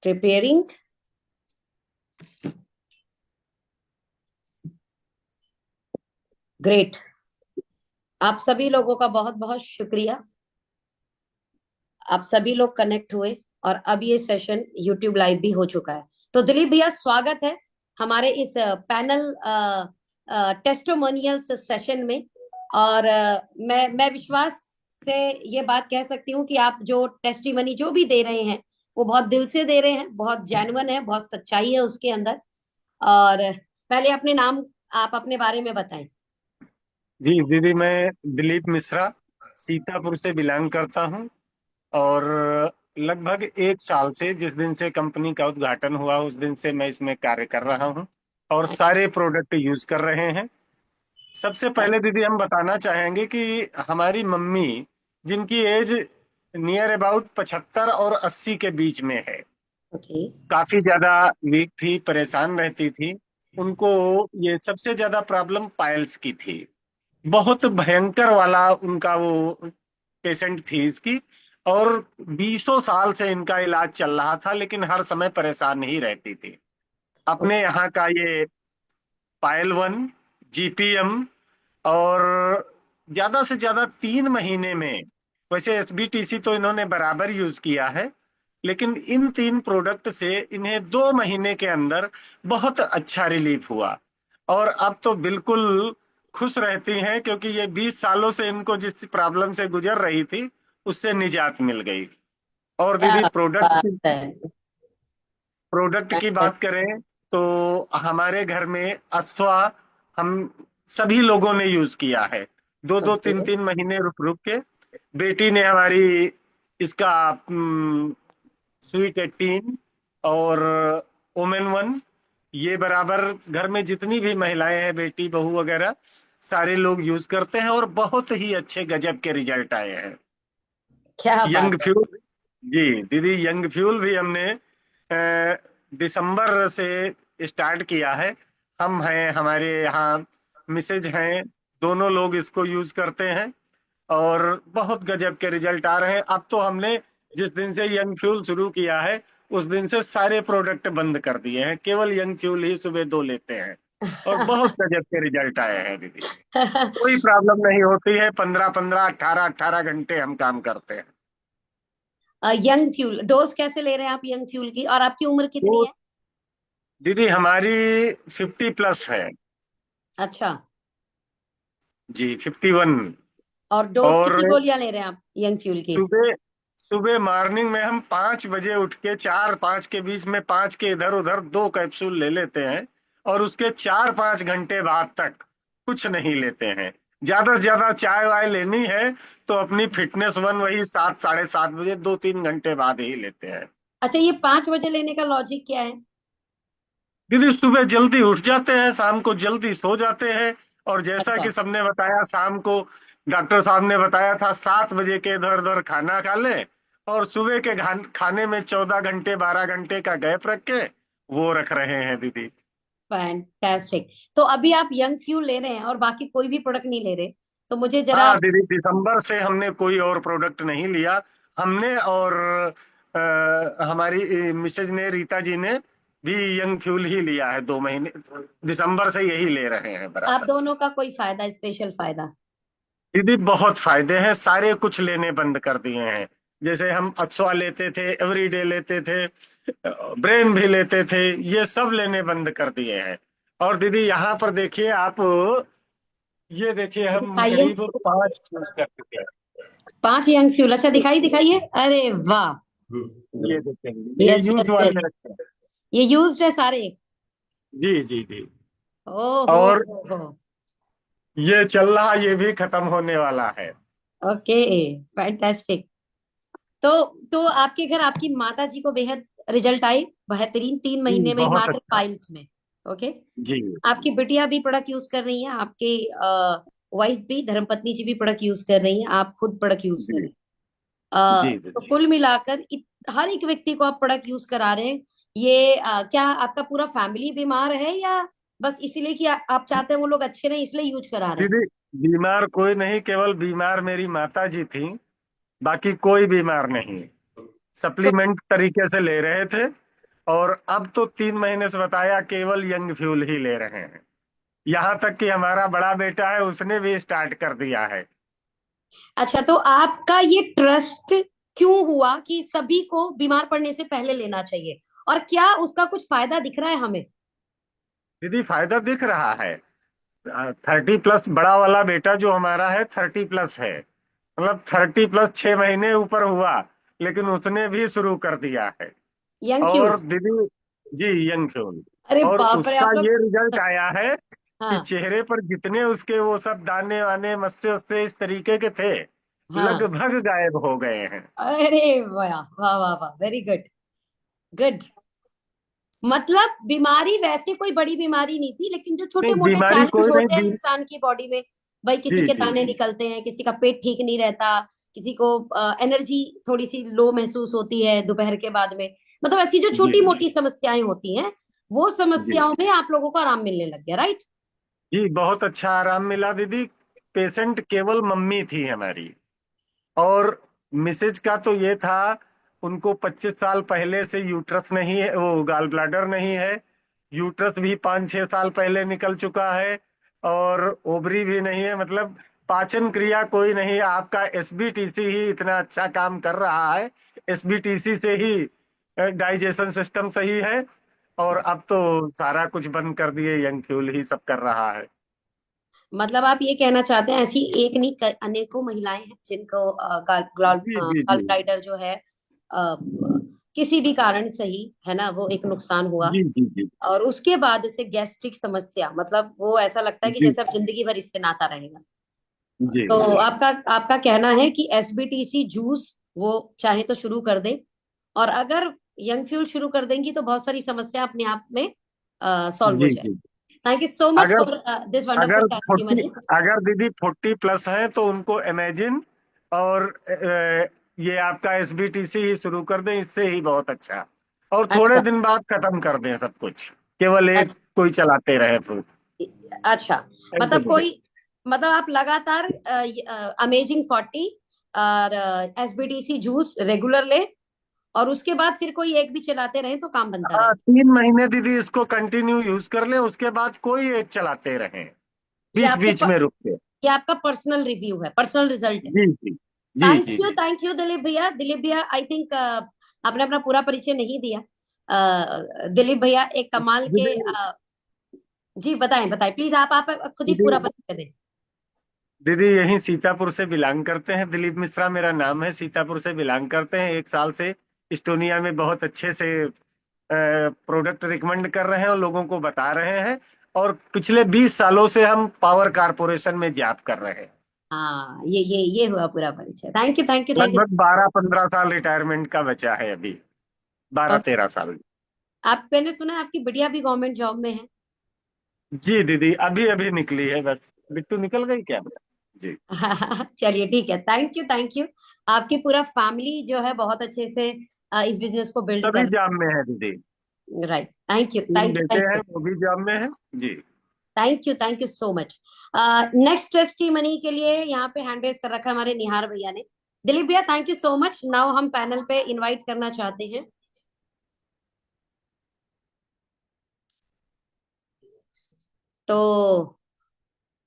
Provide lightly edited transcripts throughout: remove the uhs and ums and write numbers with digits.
Preparing. Great. आप सभी लोगों का बहुत बहुत शुक्रिया। आप सभी लोग कनेक्ट हुए और अब ये सेशन यूट्यूब लाइव भी हो चुका है। तो दिलीप भैया, स्वागत है हमारे इस पैनल टेस्टिमोनियल्स सेशन में। और मैं विश्वास से ये बात कह सकती हूँ कि आप जो टेस्टिमनी जो भी दे रहे हैं वो बहुत दिल से दे रहे हैं, बहुत जेन्युइन है, बहुत सच्चाई है उसके अंदर। और पहले अपने नाम, आप अपने बारे में बताएं। जी दीदी, मैं दिलीप मिश्रा सीतापुर से बिलोंग करता हूँ। और लगभग 1 साल से, जिस दिन से कंपनी का उद्घाटन हुआ उस दिन से मैं इसमें कार्य कर रहा हूँ और सारे प्रोडक्ट यूज कर रहे हैं। सबसे पहले दीदी हम बताना चाहेंगे कि हमारी मम्मी, जिनकी एज नियर अबाउट 75 और 80 के बीच में है, ओके। काफी ज्यादा वीक थी, परेशान रहती थी। उनको ये सबसे ज्यादा प्रॉब्लम पाइल्स की थी। बहुत भयंकर वाला उनका वो पेशेंट थी इसकी। और 20 साल से इनका इलाज चल रहा था, लेकिन हर समय परेशान ही रहती थी। अपने यहाँ का ये पायल वन, जीपीएम, और ज्यादा से ज्यादा 3 महीने में, वैसे एसबीटीसी तो इन्होंने बराबर यूज किया है, लेकिन इन 3 प्रोडक्ट से इन्हें 2 महीने के अंदर बहुत अच्छा रिलीफ हुआ। और अब तो बिल्कुल खुश रहती हैं, क्योंकि ये 20 सालों से इनको जिस प्रॉब्लम से गुजर रही थी उससे निजात मिल गई। और क्या दीदी, प्रोडक्ट बात की है। प्रोडक्ट की बात करें तो हमारे घर में अथवा हम सभी लोगों ने यूज किया है। दो दो ओके। तीन तीन महीने रुक रुक के। बेटी ने हमारी इसका स्वीट 18 और ओमेन वन, ये बराबर घर में जितनी भी महिलाएं हैं, बेटी बहू वगैरह, सारे लोग यूज करते हैं और बहुत ही अच्छे गजब के रिजल्ट आए हैं। क्या बात यंग है। फ्यूल। जी दीदी, यंग फ्यूल भी हमने दिसंबर से स्टार्ट किया है। हम हैं, हमारे यहाँ मिसेज हैं, दोनों लोग इसको यूज करते हैं और बहुत गजब के रिजल्ट आ रहे हैं। अब तो हमने जिस दिन से यंग फ्यूल शुरू किया है उस दिन से सारे प्रोडक्ट बंद कर दिए हैं, केवल यंग फ्यूल ही सुबह 2 लेते हैं। और बहुत गजब के रिजल्ट आए हैं दीदी। कोई प्रॉब्लम नहीं होती है, 15-15, 18-18 घंटे हम काम करते हैं। यंग फ्यूल डोज कैसे ले रहे हैं आप यंग फ्यूल की, और आपकी उम्र कितनी तो है? दीदी हमारी 50+ है। अच्छा। जी, 51। और डोज और कितनी गोलियां ले रहे हैं आप यंग फ्यूल की? सुबह सुबह मॉर्निंग में हम 5 बजे उठ के, 4-5 के बीच में, 5 के इधर उधर 2 कैप्सूल ले लेते हैं। और उसके 4-5 घंटे बाद तक कुछ नहीं लेते हैं। ज्यादा से ज्यादा चाय वाय लेनी है तो अपनी फिटनेस वन वही 7, 7:30 बजे, 2-3 घंटे बाद ही लेते हैं। अच्छा, ये 5 बजे लेने का लॉजिक क्या है? दीदी, सुबह जल्दी उठ जाते हैं, शाम को जल्दी सो जाते हैं। और जैसा अच्छा। कि सबने बताया, शाम को डॉक्टर साहब ने बताया था 7 बजे के इधर उधर खाना खा ले, और सुबह के खाने में 14 घंटे 12 घंटे का गैप रख के वो रख रहे हैं दीदी। फैंटास्टिक। तो अभी आप यंग फ्यूल ले रहे हैं और बाकी कोई भी प्रोडक्ट नहीं ले रहे? तो मुझे जरा। हाँ दीदी, दिसंबर से हमने कोई और प्रोडक्ट नहीं लिया। हमने और हमारी मिसेज ने, रीता जी ने भी यंग फ्यूल ही लिया है 2 महीने। दिसंबर से यही ले रहे हैं आप बराबर। दोनों का कोई फायदा, स्पेशल फायदा? दीदी बहुत फायदे हैं, सारे कुछ लेने बंद कर दिए हैं। जैसे हम अक्सवा लेते थे, एवरीडे लेते थे, ब्रेन भी लेते थे, ये सब लेने बंद कर दिए हैं। और दीदी यहाँ पर देखिए आप, ये देखिए हम दिखाइए। करीब 5 यूज कर चुके हैं। 5 यंग फ्यूल, अच्छा दिखाई दिखाइए। अरे वाह। ये देखिए, ये यस यूज यस वाले यस। रखे हैं। ये यूज्ड है सारे? जी जी जी। ओ और हो। ये चल रहा, ये भी खत्म होने वाला है। ओके। फैंटास्टिक। तो तो आपके घर आपकी माता जी को बेहद रिजल्ट आए, बेहतरीन, 3 महीने में ही, बहुत मात्र अच्छा। पाइल्स में। ओके। जी आपकी बिटिया भी प्रोडक्ट यूज कर रही है, आपके वाइफ भी, धर्मपत्नी जी भी प्रोडक्ट यूज कर रही है, आप खुद प्रोडक्ट यूज कर रहे जी हैं। जी तो दीदी। कुल मिलाकर हर एक व्यक्ति को आप प्रोडक्ट यूज करा रहे हैं। ये क्या आपका पूरा फैमिली बीमार है, या बस इसीलिए कि आप चाहते हैं वो लोग अच्छे रहे इसलिए यूज करा रहे हैं? दीदी, बीमार कोई नहीं, केवल बीमार मेरी माता जी थी, बाकी कोई बीमार नहीं। तो सप्लीमेंट तरीके से ले रहे थे। और अब तो 3 महीने से बताया केवल यंग फ्यूल ही ले रहे हैं। यहाँ तक कि हमारा बड़ा बेटा है, उसने भी स्टार्ट कर दिया है। अच्छा, तो आपका ये ट्रस्ट क्यों हुआ कि सभी को बीमार पड़ने से पहले लेना चाहिए, और क्या उसका कुछ फायदा दिख रहा है हमें? दीदी फायदा दिख रहा है। 30+ बड़ा वाला बेटा जो हमारा है 30+ है, मतलब 30+ 6 महीने ऊपर हुआ, लेकिन उसने भी शुरू कर दिया है। Young fuel. और दीदी, जी, यंग फ्यूल। अरे और बाप रे, उसका आप लोग। ये रिजल्ट आया है कि हाँ। चेहरे पर जितने उसके वो सब दाने वाने मस्से उससे इस तरीके के थे, हाँ। लगभग गायब हो गए हैं। अरे वाह वाह वाह वाह, वेरी गुड। गुड। मतलब बीमारी वैसे कोई बड़ी बीमारी नहीं थी, लेकिन जो छोटे नहीं, मोटे बीमारी चैलेंज कोई नहीं होते हैं थी। इंसान की बॉडी में, भाई किसी जी के जी दाने जी निकलते हैं, किसी का पेट ठीक नहीं रहता, किसी को एनर्जी थोड़ी सी लो महसूस होती है दोपहर के बाद में, मतलब ऐसी जो जी छोटी मोटी समस्याएं होती हैं, वो जी समस्याओं में आप लोगों को आराम मिलने लग गया, राइट? जी, बहुत अच्छा आराम मिला दीदी। पेशेंट केवल मम्मी थी हमारी। और मिसेज का तो ये था, उनको 25 साल पहले से यूट्रस नहीं है, वो गाल ब्लैडर नहीं है। यूट्रस भी 5-6 साल पहले निकल चुका है। और ओवरी भी नहीं है, मतलब पाचन क्रिया कोई नहीं। आपका एसबीटीसी ही इतना अच्छा काम कर रहा है। एसबीटीसी से ही डाइजेशन सिस्टम सही है। और अब तो सारा कुछ बंद कर दिए, यंग फ्यूल ही सब कर रहा है। मतलब आप ये कहना चाहते हैं ऐसी एक नहीं अनेकों महिलाएं हैं जिनको जी जी गॉल जी ब्लैडर जो है, किसी भी कारण से ही, है ना, वो एक नुकसान हुआ, जी जी जी और उसके बाद से गैस्ट्रिक समस्या, मतलब वो ऐसा लगता है कि जी जैसे अब जिंदगी भर इससे नाता रहेगा। जी तो आपका आपका कहना है कि एसबीटीसी जूस वो चाहे तो शुरू कर दे, और अगर यंग फ्यूल शुरू कर देंगी तो बहुत सारी समस्या अपने आप में सॉल्व हो जी जाए। जी। थैंक यू सो मच अगर फॉर दिस वंडरफुल अगर 40, टेस्टिमनी। अगर दीदी 40+ है तो उनको इमेजिन और ये आपका एसबीटीसी ही शुरू कर दें, इससे ही बहुत अच्छा। और थोड़े अच्छा। दिन बाद खत्म कर दें सब कुछ, केवल एक अच्छा। कोई चलाते रहे फिर। अच्छा। थैंक यू मतलब दीदी। कोई, मतलब आप लगातार अमेजिंग 40 और एसबीडीसी जूस रेगुलर ले, और उसके बाद फिर कोई एक भी चलाते रहे तो काम बनता हाँ, रहे। 3 महीने दीदी इसको कंटिन्यू यूज कर लें, उसके बाद कोई एक चलाते रहें, ये बीच आपके बीच में रुक के। ये आपका पर्सनल रिव्यू है, पर्सनल रिजल्ट है। जी जी जी जी जी। थैंक यू दिलीप भैया। दिलीप भैया, आई थिंक आपने अपना पूरा परिचय नहीं दिया। दिलीप भैया एक कमाल के दीदी जी बताएं बताएं प्लीज, आप खुद ही दीदी पूरा परिचय दें। दीदी यहीं सीतापुर से बिलोंग करते हैं, दिलीप मिश्रा मेरा नाम है, सीतापुर से बिलोंग करते हैं। 1 साल से इस्टोनिया में बहुत अच्छे से प्रोडक्ट रिकमेंड कर रहे हैं और लोगों को बता रहे हैं। और पिछले 20 सालों से हम पावर कारपोरेशन में जॉब कर रहे हैं। हाँ, ये हुआ पूरा परिचय। Thank you thank you thank you. लगभग 12-15 साल रिटायरमेंट का बचा है अभी, बारह और तेरह साल आप, मैंने सुना है आपकी बिटिया भी गवर्नमेंट जॉब में है। जी दीदी, अभी अभी निकली है बस। बिट्टू निकल गई क्या बेटा? जी। चलिए ठीक है, थैंक यू। आपकी पूरा फैमिली जो है बहुत अच्छे से इस बिजनेस को बिल्ड सभी कर जॉब में है दीदी। रहा। राइट, थैंक यू 3 बेटे थैंक हैं, यू वो भी जॉब में है। जी। Thank you so much. Next testimony के लिए यहाँ पे हैंड रेस कर रखा है हमारे निहार भैया ने। दिलीप भैया, thank you so much. Now हम पैनल पे इनवाइट करना चाहते हैं। तो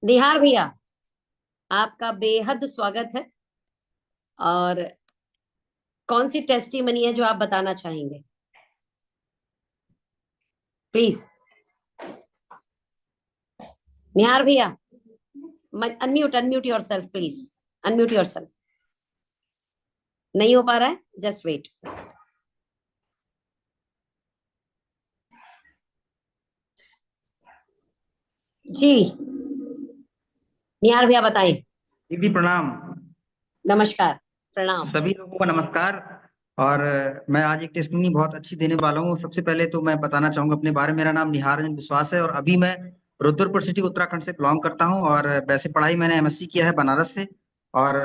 निहार भैया, आपका बेहद स्वागत है। और कौन सी टेस्टी मनी है जो आप बताना चाहेंगे, प्लीज? निहार भैया, unmute unmute your self please. Unmute your self. नहीं हो पा रहा है, जस्ट वेट। जी, निहार भैया बताएं। दीदी प्रणाम। नमस्कार। प्रणाम। सभी लोगों को नमस्कार। और मैं आज एक टेस्टिंग बहुत अच्छी देने वाला हूँ। सबसे पहले तो मैं बताना चाहूंगा अपने बारे में। मेरा नाम निहार रंजन विश्वास है और अभी मैं रुद्रपुर सिटी उत्तराखंड से बिलोंग करता हूँ। और वैसे पढ़ाई मैंने एमएससी किया है बनारस से। और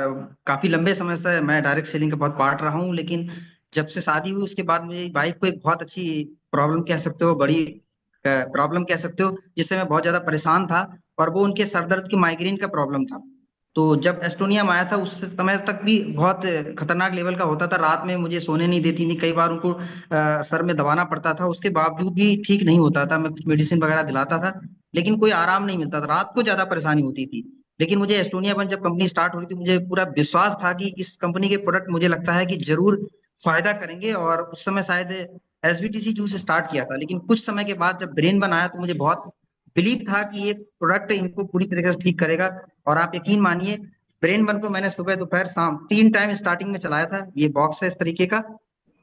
काफी लंबे समय से मैं डायरेक्ट सेलिंग का बहुत पार्ट रहा हूँ। लेकिन जब से शादी हुई उसके बाद मेरी वाइफ को एक बहुत अच्छी प्रॉब्लम कह सकते हो, बड़ी प्रॉब्लम कह सकते हो, जिससे मैं बहुत ज्यादा परेशान था। और वो उनके सर दर्द की माइग्रेन का प्रॉब्लम था। तो जब एस्टोनिया में आया था उस समय तक भी बहुत खतरनाक लेवल का होता था। रात में मुझे सोने नहीं देती थी, कई बार उनको सर में दबाना पड़ता था, उसके बावजूद भी ठीक नहीं होता था। मैं कुछ मेडिसिन वगैरह दिलाता था लेकिन कोई आराम नहीं मिलता था, रात को ज्यादा परेशानी होती थी। लेकिन मुझे एस्टोनिया वन जब कंपनी स्टार्ट हुई थी, मुझे पूरा विश्वास था कि इस कंपनी के प्रोडक्ट मुझे लगता है कि जरूर फायदा करेंगे। और उस समय शायद एसबीटीसी जूस स्टार्ट किया था, लेकिन कुछ समय के बाद जब ब्रेन बनाया तो मुझे बहुत बिलीव था कि ये प्रोडक्ट इनको पूरी तरीके से ठीक करेगा। और आप यकीन मानिए, ब्रेन वन को मैंने सुबह दोपहर शाम 3 टाइम स्टार्टिंग में चलाया था। ये बॉक्स है इस तरीके का,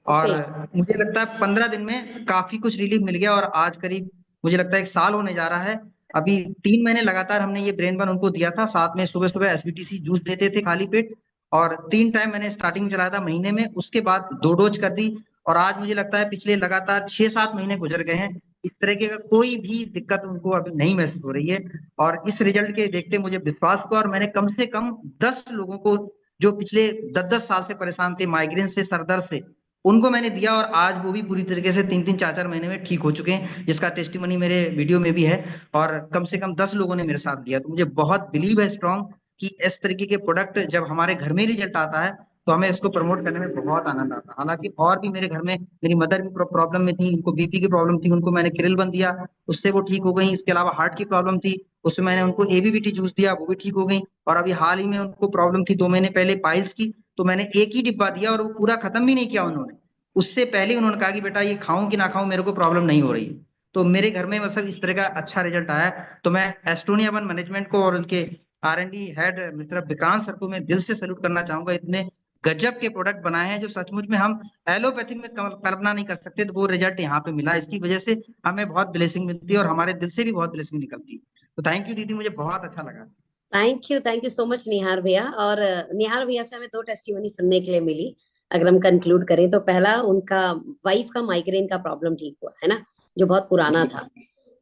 और ओके। मुझे लगता है 15 दिन में काफी कुछ रिलीफ मिल गया। और आज करीब मुझे लगता है 1 साल होने जा रहा है। अभी 3 महीने लगातार हमने ये ब्रेन वन उनको दिया था, साथ में सुबह सुबह एसबीटीसी जूस देते थे खाली पेट। और 3 टाइम मैंने स्टार्टिंग में चलाया था महीने में, उसके बाद 2 डोज कर दी। और आज मुझे लगता है पिछले लगातार 6-7 महीने गुजर गए हैं, इस तरीके का कोई भी दिक्कत उनको अभी नहीं महसूस हो रही है। और इस रिजल्ट के देखते मुझे विश्वास हुआ, और मैंने कम से कम 10 लोगों को जो पिछले 10-10 साल से परेशान थे माइग्रेन से, सरदर्द से, उनको मैंने दिया। और आज वो भी पूरी तरीके से 3-3 4-4 महीने में ठीक हो चुके हैं, जिसका टेस्टिमनी मेरे वीडियो में भी है। और कम से कम 10 लोगों ने मेरे साथ दिया। तो मुझे बहुत बिलीव है स्ट्रांग कि इस तरीके के प्रोडक्ट जब हमारे घर में रिजल्ट आता है तो हमें इसको प्रमोट करने में बहुत आनंद आता है। हालांकि और भी मेरे घर में, मेरी मदर भी प्रॉब्लम में थी, उनको बीपी की प्रॉब्लम थी, उनको मैंने किरिल बन दिया, उससे वो ठीक हो गई। इसके अलावा हार्ट की प्रॉब्लम थी, उसमें मैंने उनको एबीवीटी जूस दिया, वो भी ठीक हो गई। और अभी हाल ही में उनको प्रॉब्लम थी 2 महीने पहले पाइल्स की, तो मैंने एक ही डिब्बा दिया और वो पूरा खत्म भी नहीं किया उन्होंने। उससे पहले उन्होंने कहा कि बेटा ये खाऊं कि ना खाऊं, मेरे को प्रॉब्लम नहीं हो रही है। तो मेरे घर में मतलब इस तरह का अच्छा रिजल्ट आया है। तो मैं एस्टोनिया वन मैनेजमेंट को और उनके आर&डी हेड मिस्टर विक्रांत सर को मैं दिल से सैल्यूट करना चाहूंगा। इतने गजब के प्रोडक्ट बनाए हैं जो सचमुच में हम एलोपैथी में कल्पना नहीं कर सकते। तो वो रिजल्ट यहाँ पे मिला, इसकी वजह से हमें बहुत ब्लेसिंग मिलती है और हमारे दिल से भी बहुत ब्लेसिंग निकलती है। तो थैंक यू दीदी, मुझे बहुत अच्छा लगा। थैंक यू सो मच निहार भैया। और निहार भैया से हमें दो टेस्टिमनी सुनने के लिए मिली। अगर हम कंक्लूड करें तो पहला, उनका वाइफ का माइग्रेन का प्रॉब्लम ठीक हुआ है ना, जो बहुत पुराना था।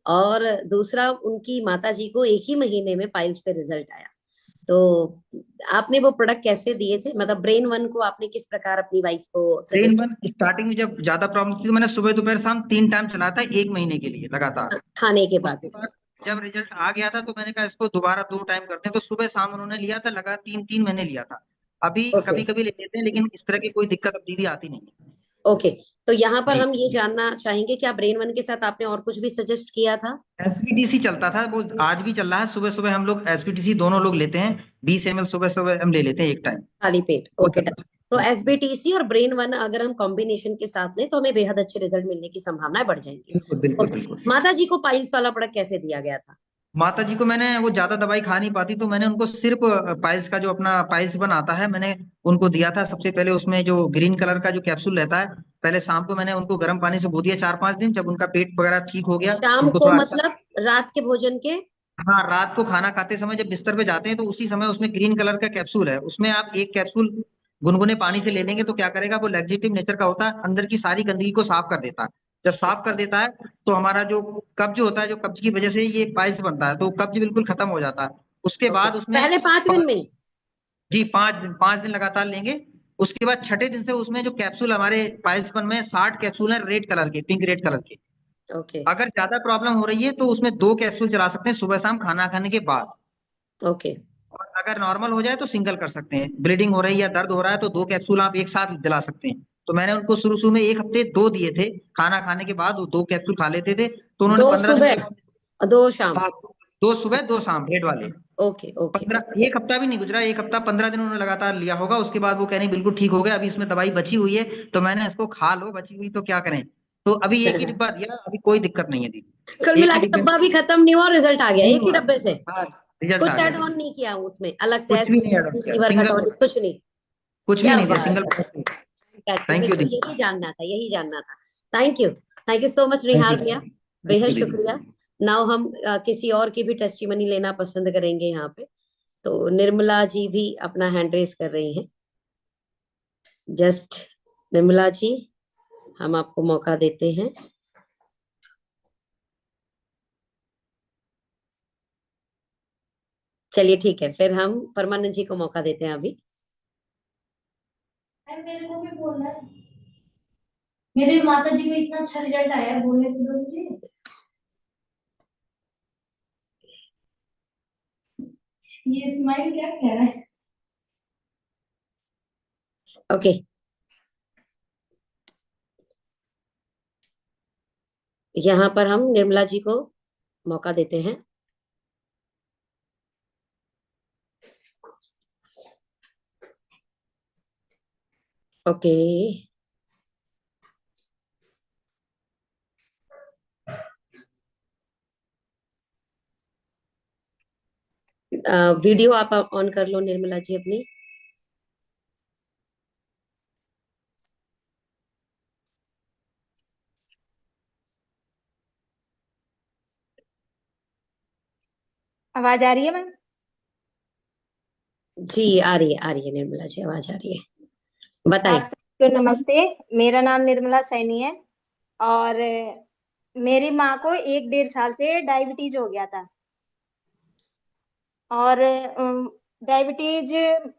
और दूसरा, उनकी माता जी को एक ही महीने में पाइल्स पे रिजल्ट आया। तो आपने वो प्रोडक्ट कैसे दिए थे, मतलब ब्रेन वन को आपने किस प्रकार अपनी वाइफ को ट्रेन सजेस्ट, वन स्टार्टिंग में जब ज्यादा प्रॉब्लम थी तो मैंने सुबह दोपहर शाम 3 टाइम चलाया था, 1 महीने के लिए लगातार। खाने के बाद? उसके बाद जब रिजल्ट आ गया था तो मैंने कहा इसको दोबारा 2 टाइम करते हैं, तो सुबह शाम उन्होंने लिया था, लगा 3-3 महीने लिया था। अभी ओके। कभी कभी ले लेते हैं, लेकिन इस तरह की कोई दिक्कत अब दीदी आती नहीं है। ओके, तो यहाँ पर जी। हम ये जानना चाहेंगे कि आप ब्रेन वन के साथ आपने और कुछ भी सजेस्ट किया था? एसपीटीसी चलता था, वो आज भी चल रहा है। सुबह सुबह हम लोग एसपीटीसी दोनों लोग लेते हैं, 20 ml सुबह सुबह हम ले लेते हैं एक टाइम। खाली पेट? वो ओके, डन। चलता तो है। एसबीटीसी और ब्रेन वन अगर हम कॉम्बिनेशन के साथ लें तो हमें बेहद अच्छे रिजल्ट मिलने की संभावनाएं बढ़ जाएंगी। बिल्कुल बिल्कुल ओके। बिल्कुल। माता जी को पाइल्स वाला प्रोडक्ट कैसे दिया गया था? माता जी को मैंने, वो ज्यादा दवाई खा नहीं पाती, तो मैंने उनको सिर्फ पाइल्स का जो अपना पाइल्स बन आता है मैंने उनको दिया था। सबसे पहले उसमें जो ग्रीन कलर का जो कैप्सूल रहता है, पहले शाम को मैंने उनको गर्म पानी से धो दिया 4-5 दिन। जब उनका पेट वगैरह ठीक हो गया, शाम उनको को थोड़ा अच्छा। मतलब रात के भोजन के? हाँ, रात को खाना खाते समय जब बिस्तर पे जाते हैं तो उसी समय उसमें ग्रीन कलर का कैप्सूल है, उसमें आप एक कैप्सूल गुनगुने पानी से ले लेंगे तो क्या करेगा, वो लैक्सेटिव नेचर का होता है, अंदर की सारी गंदगी को साफ कर देता है। जब साफ कर देता है तो हमारा जो कब्ज होता है, जो कब्ज की वजह से ये पाइल्स बनता है, तो कब्ज बिल्कुल खत्म हो जाता है। उसके ओके, बाद उसमें पहले 5 दिन में ही? जी 5 दिन, 5 दिन लगातार लेंगे। उसके बाद छठे दिन से उसमें जो कैप्सूल, हमारे पाइल्स में 60 कैप्सूल है रेड कलर के, पिंक रेड कलर के। ओके। अगर ज्यादा प्रॉब्लम हो रही है तो उसमें 2 कैप्सूल चला सकते हैं सुबह शाम खाना खाने के बाद। ओके। और अगर नॉर्मल हो जाए तो सिंगल कर सकते हैं। ब्लीडिंग हो रही है या दर्द हो रहा है तो 2 कैप्सूल आप एक साथ दिला सकते हैं। तो मैंने उनको शुरू शुरू में 1 हफ्ते 2 दिए थे, खाना खाने के बाद वो 2 कैप्सूल खा लेते थे, तो उन्होंने दो 15 दिन के सुबह बाद। और दो शाम? हाँ, 2 सुबह 2 शाम रेड वाले। ओके ओके 1 हफ्ता भी नहीं गुजरा, 1 हफ्ता 15 दिन उन्होंने लगातार लिया होगा। उसके बाद वो कह रही बिल्कुल ठीक हो गया, अभी इसमें दवाई बची हुई है तो मैंने इसको खा लो, बची हुई तो क्या करें। तो अभी एक ही ओके। डिब्बा दिया, अभी कोई दिक्कत नहीं है कुल दीदी, एक मिला ही के डिब्बे में डब्बा भी खत्म नहीं हुआ और रिजल्ट आ गया नहीं एक ही हुआ। डब्बे से? हाँ, रिजल्ट कुछ आ गया ऐड ऑन दीदी। नहीं किया उसमें अलग से, कुछ भी नहीं ऐड ऑन एसपीएससी, किया, लीवर का सिंगल टॉनिक, कुछ नहीं? कुछ भी क्या नहीं दिया, बात सिंगल है! प्रोडक्ट। फैंटास्टिक, थैंक यू मुझे दीदी। यही जानना था, यही जानना था। Thank you. Thank you so much thank Nihar you भैया। थैंक बेहद यू दीदी। शुक्रिया। नाउ हम किसी और की भी टेस्टिमनी लेना पसंद करेंगे यहाँ पे। तो निर्मला जी भी अपना हैंड रेस कर रही हैं। जस्ट, निर्मला जी, हम आपको मौका देते हैं। चलिए ठीक है, फिर हम परमानंद जी को मौका देते हैं अभी। मेरे को भी बोलना है, मेरे माता जी को इतना अच्छा रिजल्ट आया है, बोलने तो दो मुझे। ये स्माइल क्या कह रहा है? ओके, यहाँ पर हम निर्मला जी को मौका देते हैं। ओके, वीडियो आप ऑन कर लो निर्मला जी अपनी। आवाज आ रही है मैम? जी आ रही है निर्मला जी, आवाज आ रही है, बताएं। आप सबको नमस्ते। मेरा नाम निर्मला सैनी है और मेरी माँ को 1-1.5 साल से डायबिटीज हो गया था। और डायबिटीज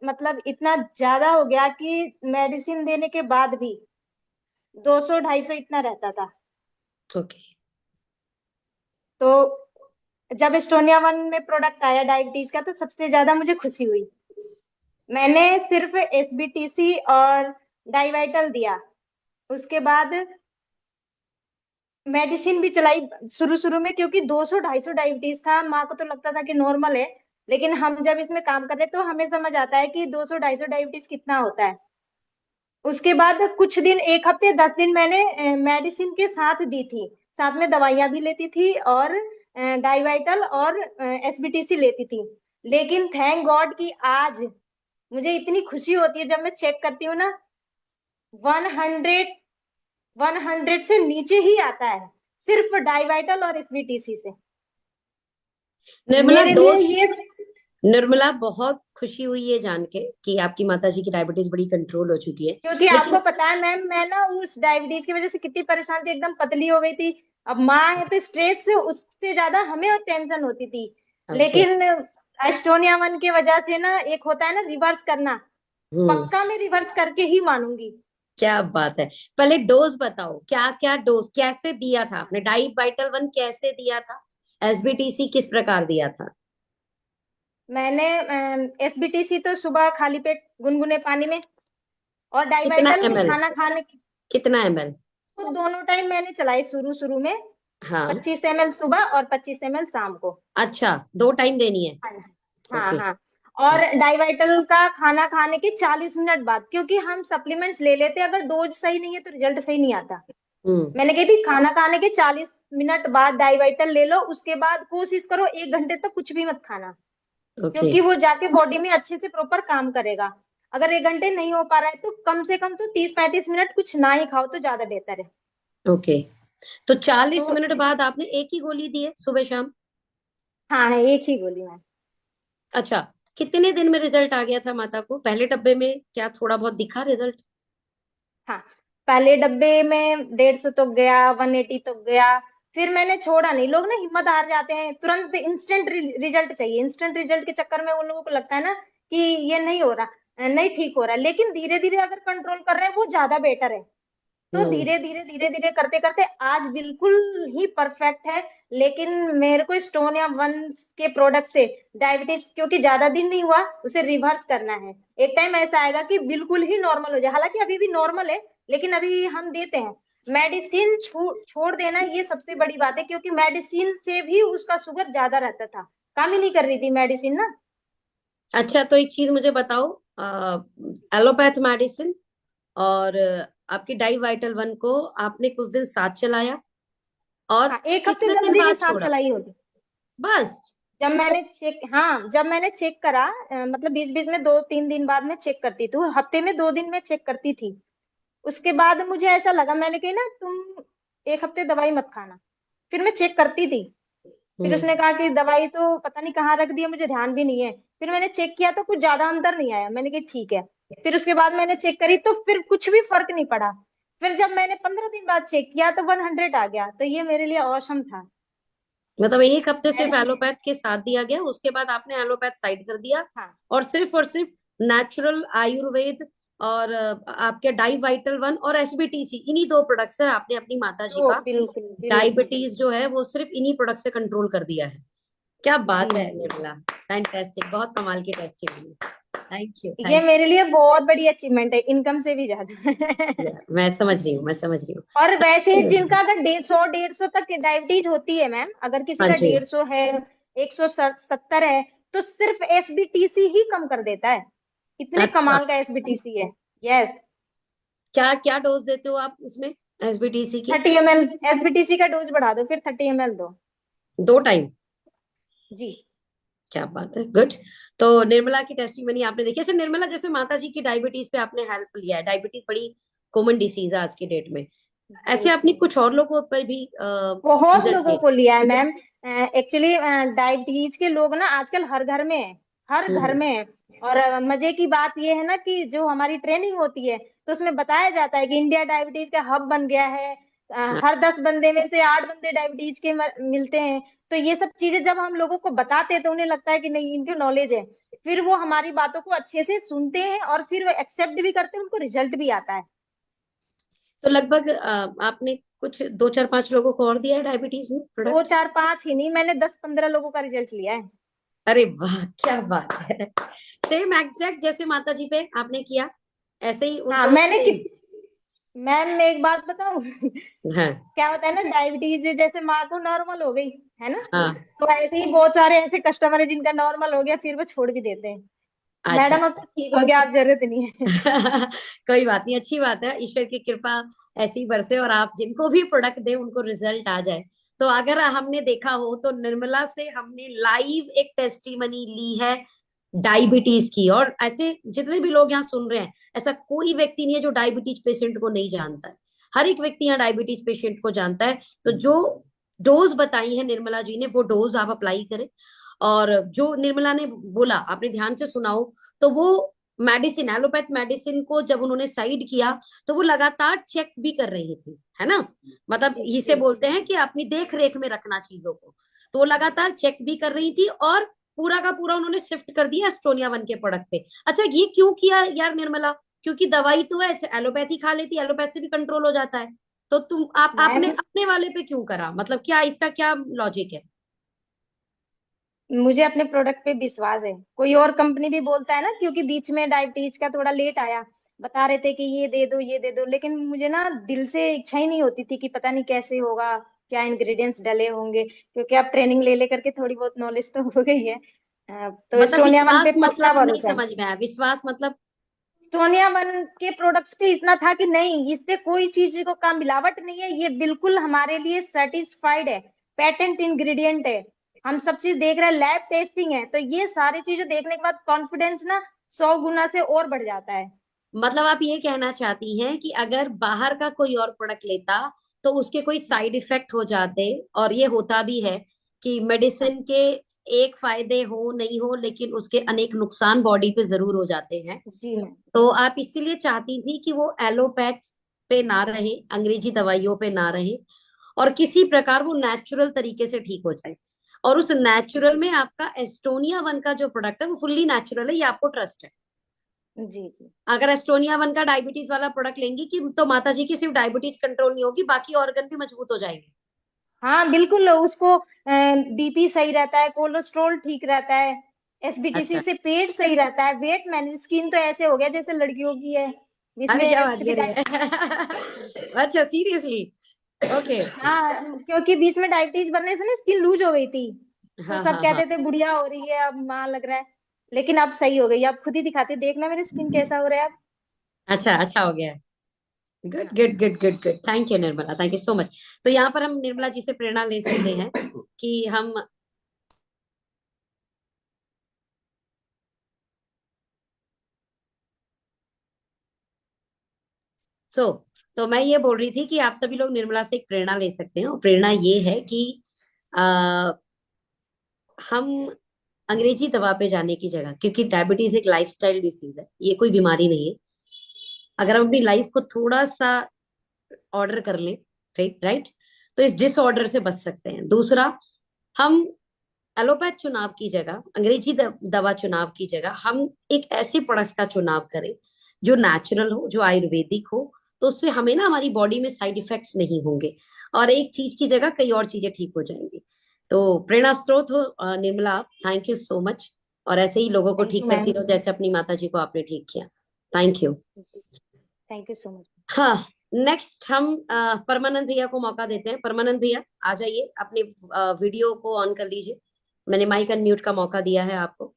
मतलब इतना ज्यादा हो गया कि मेडिसिन देने के बाद भी 200-250 इतना रहता था। ओके, तो जब एस्टोनिया 1 में प्रोडक्ट आया डायबिटीज का तो सबसे ज्यादा मुझे खुशी हुई। मैंने सिर्फ एसबीटीसी और डाइवाइटल दिया, उसके बाद मेडिसिन भी चलाई शुरू शुरू में, क्योंकि 200-250 डायबिटीज था। माँ को तो लगता था कि नॉर्मल है, लेकिन हम जब इसमें काम कर रहे तो हमें समझ आता है कि 200-250 डायबिटीज कितना होता है। उसके बाद कुछ दिन, 1 हफ्ते 10 दिन मैंने मेडिसिन के साथ दी थी, साथ में दवाइयां भी लेती थी और डाइवाइटल और एसबीटीसी लेती थी। लेकिन थैंक गॉड कि आज मुझे इतनी खुशी होती है जब मैं चेक करती हूँ ना, 100 से नीचे ही आता है, सिर्फ डाइवाइटल और एसबीटीसी से। निर्मला मेरे लिए डोज, ये, निर्मला बहुत खुशी हुई है जान के कि आपकी माताजी की डायबिटीज बड़ी कंट्रोल हो चुकी है। क्योंकि लेकिन आपको पता है मैम, मैं ना उस डायबिटीज की वजह से कितनी परेशान थी, एकदम पतली हो गई थी। अब माँ है तो स्ट्रेस से उससे ज्यादा हमें और टेंशन होती थी। ओके, लेकिन एस्टोनिया 1 की वजह से ना, एक होता है ना रिवर्स करना, हम्म, पक्का मैं रिवर्स करके ही मानूंगी। क्या बात है। पहले डोज बताओ, क्या क्या डोज कैसे दिया था आपने, डाई वाइटल वन कैसे दिया था, एसबीटीसी किस प्रकार दिया था? मैंने एसबीटीसी तो सुबह खाली पेट गुनगुने पानी में, और कितना डाइवाइटल एमएल, खाना खाने के, कितना एमएल? तो दोनों टाइम मैंने चलाई शुरू शुरू में। हाँ, 25 ml सुबह और 25 ml शाम को। अच्छा, 2 टाइम देनी है। हाँ जी, हाँ ओके, हाँ। और डाइवाइटल का खाना खाने के 40 मिनट बाद, क्योंकि हम सप्लीमेंट्स ले लेते हैं, अगर डोज सही नहीं है तो रिजल्ट सही नहीं आता। हम्म, मैंने कही थी खाना खाने के 40 मिनट बाद डाइवाइटल ले लो, उसके बाद कोशिश करो 1 घंटे तक कुछ भी मत खाना, ओके, क्योंकि वो जाके बॉडी में अच्छे से प्रॉपर काम करेगा। अगर 1 घंटे नहीं हो पा रहा है तो कम से कम तो 30-35 मिनट कुछ ना ही खाओ तो ज्यादा बेहतर है। ओके। तो 40 मिनट तो बाद आपने एक ही गोली दी है सुबह शाम? हाँ, एक ही गोली मैम। अच्छा, कितने दिन में रिजल्ट आ गया था माता को? पहले डब्बे में क्या थोड़ा बहुत दिखा रिजल्ट? हाँ, पहले डब्बे में 150 तक गया, 180 तक गया। फिर मैंने छोड़ा नहीं। लोग ना हिम्मत हार जाते हैं, तुरंत इंस्टेंट रिजल्ट चाहिए। इंस्टेंट रिजल्ट के चक्कर में उन लोगों को लगता है ना कि ये नहीं हो रहा, नहीं ठीक हो रहा, लेकिन धीरे धीरे अगर कंट्रोल कर रहे हैं वो ज्यादा बेटर है। तो हम्म, धीरे धीरे करते करते आज बिल्कुल ही परफेक्ट है। लेकिन मेरे को स्टोन या वन के प्रोडक्ट से डायबिटीज, क्योंकि ज्यादा दिन नहीं हुआ, उसे रिवर्स करना है। एक टाइम ऐसा आएगा कि बिल्कुल ही नॉर्मल हो जाए। हालांकि अभी भी नॉर्मल है, लेकिन अभी हम देते हैं। मेडिसिन छोड़ देना ये सबसे बड़ी बात है, क्योंकि मेडिसिन से भी उसका शुगर ज्यादा रहता था, काम ही नहीं कर रही थी मेडिसिन ना। अच्छा, तो एक चीज मुझे बताओ, एलोपैथ मेडिसिन और आपकी डाई वाइटल वन को आपने कुछ दिन साथ चलाया और हाँ, 1 हफ्ते कितने 10 दिन दिन ही बाद साथ छोड़ा? चलाई होगी। बस? जब मैंने चेक करा, मतलब बीच बीच में 2-3 दिन बाद में चेक करती थी, हफ्ते में 2 दिन में चेक करती थी। उसके बाद मुझे ऐसा लगा, मैंने कही ना तुम 1 हफ्ते दवाई मत खाना। फिर मैं चेक करती थी। फिर हम्म, उसने कहा कि दवाई तो पता नहीं कहाँ रख दी है, मुझे ध्यान भी नहीं है। फिर मैंने चेक किया तो कुछ ज्यादा अंतर नहीं आया। मैंने कही ठीक है। फिर उसके बाद मैंने चेक करी तो फिर कुछ भी फर्क नहीं पड़ा। फिर जब मैंने 15 दिन बाद चेक किया तो 100 आ गया, तो ये मेरे लिए औसम था। मतलब एक हफ्ते सिर्फ मेडिसिन, एलोपैथ के साथ दिया गया, उसके बाद आपने एलोपैथ साइड कर दिया हाँ। और सिर्फ नेचुरल आयुर्वेद और आपके डाई वाइटल वन और एसबीटीसी, इन्हीं 2 प्रोडक्ट से आपने अपनी माता जी तो का बिल्कुल बिल्कुल डायबिटीज जो है वो सिर्फ इन्हीं प्रोडक्ट से कंट्रोल कर दिया है। क्या जी बात है मैम। निर्मला। फैंटास्टिक, बहुत कमाल की टेस्टिमनी। थैंक यू, ये थैंक मेरे लिए बहुत बड़ी अचीवमेंट है, इनकम से भी ज्यादा। यू। मैं समझ रही हूँ, मैं समझ रही हूँ। और वैसे तो जिनका अगर 150 तक डायबिटीज होती है मैम, अगर किसी हाँ का जी, 150 है, 170 है, तो सिर्फ एसबीटीसी ही कम कर देता है। इतने अच्छा, कमाल का एसबीटीसी है। यस। क्या क्या डोज देते हो आप उसमें एसबीटीसी की? 30 ml। एसबीटीसी का डोज बढ़ा दो, फिर 30 ml दो। 2 टाइम? जी। क्या बात है, गुड। तो निर्मला की टेस्टिमनी आपने देखी। अच्छा निर्मला, जैसे माता जी की डायबिटीज पे आपने हेल्प लिया है, डायबिटीज बड़ी कॉमन डिसीज है आज के डेट में, जी ऐसे आपने जी। कुछ और लोगों पर भी बहुत रिजल्ट लोगों किए? को लिया है मैम। एक्चुअली डायबिटीज के लोग ना आजकल हर घर में है। हर घर हम्म। में है। और मजे की बात ये है ना कि जो हमारी ट्रेनिंग होती है, तो उसमें बताया जाता है कि इंडिया डायबिटीज का हब बन गया है। हाँ, हर 10 बंदे में से 8 बंदे डायबिटीज के मिलते हैं। तो ये सब चीजें जब हम लोगों को बताते हैं तो उन्हें लगता है कि नहीं, इनके नॉलेज है। फिर वो हमारी बातों को अच्छे से सुनते हैं और फिर वो एक्सेप्ट भी करते हैं, उनको रिजल्ट भी आता है। तो लगभग आपने कुछ 2 4 5 लोगों को और दिया है डायबिटीज में दो प्रोडक्ट? चार पांच ही नहीं, मैंने 10 15 लोगों का रिजल्ट लिया है। अरे वाह, क्या बात है। सेम एग्जैक्ट जैसे माता जी पे आपने किया, ऐसे ही हाँ उनको मैंने सेम? मैम मैं एक बात बताऊं। हाँ क्या होता है ना, डायबिटीज जैसे माँ को नॉर्मल हो गई है ना, हाँ। तो ऐसे ही बहुत सारे ऐसे कस्टमर है जिनका नॉर्मल हो गया, फिर वो छोड़ भी देते हैं। अच्छा। मैडम अब तो ठीक हो गया, आप जरूरत नहीं है। कोई बात नहीं, अच्छी बात है, ईश्वर की कृपा ऐसी बरसे और आप जिनको भी प्रोडक्ट दे उनको रिजल्ट आ जाए। तो अगर हमने देखा हो तो निर्मला से हमने लाइव एक टेस्टिमनी ली है डायबिटीज की। और ऐसे जितने भी लोग यहाँ सुन रहे हैं, ऐसा कोई व्यक्ति नहीं है जो डायबिटीज पेशेंट को नहीं जानता है। हर एक व्यक्ति यहाँ डायबिटीज पेशेंट को जानता है। तो जो डोज बताई है निर्मला जी ने, वो डोज आप अप्लाई करें। और जो निर्मला ने बोला, आपने ध्यान से सुना हो, तो वो मेडिसिन, एलोपैथ मेडिसिन को जब उन्होंने साइड किया, तो वो लगातार चेक भी कर रही थी, है ना। मतलब जी इसे जी। बोलते हैं कि अपनी देख रेख में रखना चीजों को। तो वो लगातार चेक भी कर रही थी और पूरा का पूरा उन्होंने शिफ्ट कर दिया एस्टोनिया वन के प्रोडक्ट पे। अच्छा, ये क्यों किया यार निर्मला? क्योंकि दवाई तो है, एलोपैथी खा लेती, एलोपैथ से भी कंट्रोल हो जाता है। तो तुम आप आपने मैम अपने वाले पे क्यों करा? मतलब क्या इसका क्या लॉजिक है? मुझे अपने प्रोडक्ट पे विश्वास है। कोई और कंपनी भी बोलता है ना, क्योंकि बीच में डायबिटीज का थोड़ा लेट आया, बता रहे थे कि ये दे दो ये दे दो, लेकिन मुझे ना दिल से इच्छा ही नहीं होती थी कि पता नहीं कैसे होगा, क्या इंग्रेडिएंट्स डले होंगे, क्योंकि अब ट्रेनिंग ले लेकर के थोड़ी बहुत नॉलेज तो हो गई है। तो मतलब स्टोनिया वन पे विश्वास पक्का मतलब नहीं भरोसा है। समझ में आया, विश्वास मतलब? स्टोनिया वन के प्रोडक्ट्स पे इतना था कि नहीं, इससे कोई चीज को का मिलावट नहीं है, ये बिल्कुल हमारे लिए सर्टिस्फाइड है, पेटेंट इंग्रेडिएंट है। हम सब चीज देख रहे हैं, लैब टेस्टिंग है, तो ये सारी चीजें देखने के बाद कॉन्फिडेंस ना 100 गुना से और बढ़ जाता है। मतलब आप ये कहना चाहती हैं कि अगर बाहर का कोई और प्रोडक्ट लेता तो उसके कोई साइड इफेक्ट हो जाते, और ये होता भी है कि हाँ मेडिसिन के एक फायदे हो नहीं हो, लेकिन उसके अनेक नुकसान बॉडी पे जरूर हो जाते हैं। जी मैम। तो आप इसीलिए चाहती थी कि वो एलोपैथ पे ना रहे, अंग्रेजी दवाइयों पे ना रहे, और किसी प्रकार वो नेचुरल तरीके से ठीक हो जाए। और उस नेचुरल जी में आपका एस्टोनिया वन का जो प्रोडक्ट है वो फुल्ली नेचुरल है, ये आपको ट्रस्ट है। जी जी। अगर एस्टोनिया वन का डायबिटीज वाला प्रोडक्ट लेंगी कि तो माता जी की सिर्फ डायबिटीज कंट्रोल नहीं होगी, बाकी ऑर्गन भी मजबूत हो जाएंगे। हाँ बिल्कुल, उसको बीपी सही रहता है, कोलेस्ट्रॉल ठीक रहता है, एसबीटीसी अच्छा। से पेट सही रहता है, वेट मैनेज, स्किन तो ऐसे हो गया जैसे लड़कियों की है, अरे क्या इसमें बात कर रही है? अच्छा, सीरियसली? ओके। हाँ क्योंकि बीच में डायबिटीज बढ़ने से ना स्किन लूज हो गई थी, तो हाँ सब हाँ हाँ। कहते थे बुढ़िया हो रही है, अब माँ लग रहा है, लेकिन अब सही हो गई। अब खुद ही दिखाती, देखना मेरी स्किन कैसा हो रहा है अब। अच्छा, अच्छा हो गया। गुड हाँ good good good good, thank you Nirmala, thank you so much. तो यहाँ पर हम निर्मला जी से प्रेरणा ले सकते हैं कि हम सो तो मैं ये बोल रही थी कि आप सभी लोग निर्मला से एक प्रेरणा ले सकते हैं, और प्रेरणा ये है कि आ, हम अंग्रेजी दवा पे जाने की जगह, क्योंकि डायबिटीज एक लाइफस्टाइल डिसीज है, ये कोई बीमारी नहीं है। अगर हम अपनी लाइफ को थोड़ा सा ऑर्डर कर ले, राइट राइट, तो इस डिसऑर्डर से बच सकते हैं। दूसरा, हम एलोपैथ चुनाव की जगह, अंग्रेजी दवा चुनाव की जगह, हम एक ऐसे प्रोडक्ट का चुनाव करें जो नेचुरल हो, जो आयुर्वेदिक हो। तो उससे हमें ना हमारी बॉडी में साइड इफेक्ट्स नहीं होंगे, और एक चीज की जगह कई और चीजें ठीक हो जाएंगी। तो प्रेरणा स्रोत हो निर्मला आप। Thank you so much. और ऐसे ही लोगों को थैंक ठीक यू करती मैम। रहो जैसे अपनी माता जी को आपने ठीक किया। Thank you. Thank you so much. हाँ, नेक्स्ट हम परमानंद भैया को मौका देते हैं। परमानंद भैया आ जाइए, अपने वीडियो को ऑन कर लीजिए। मैंने माइक अनम्यूट का मौका दिया है आपको।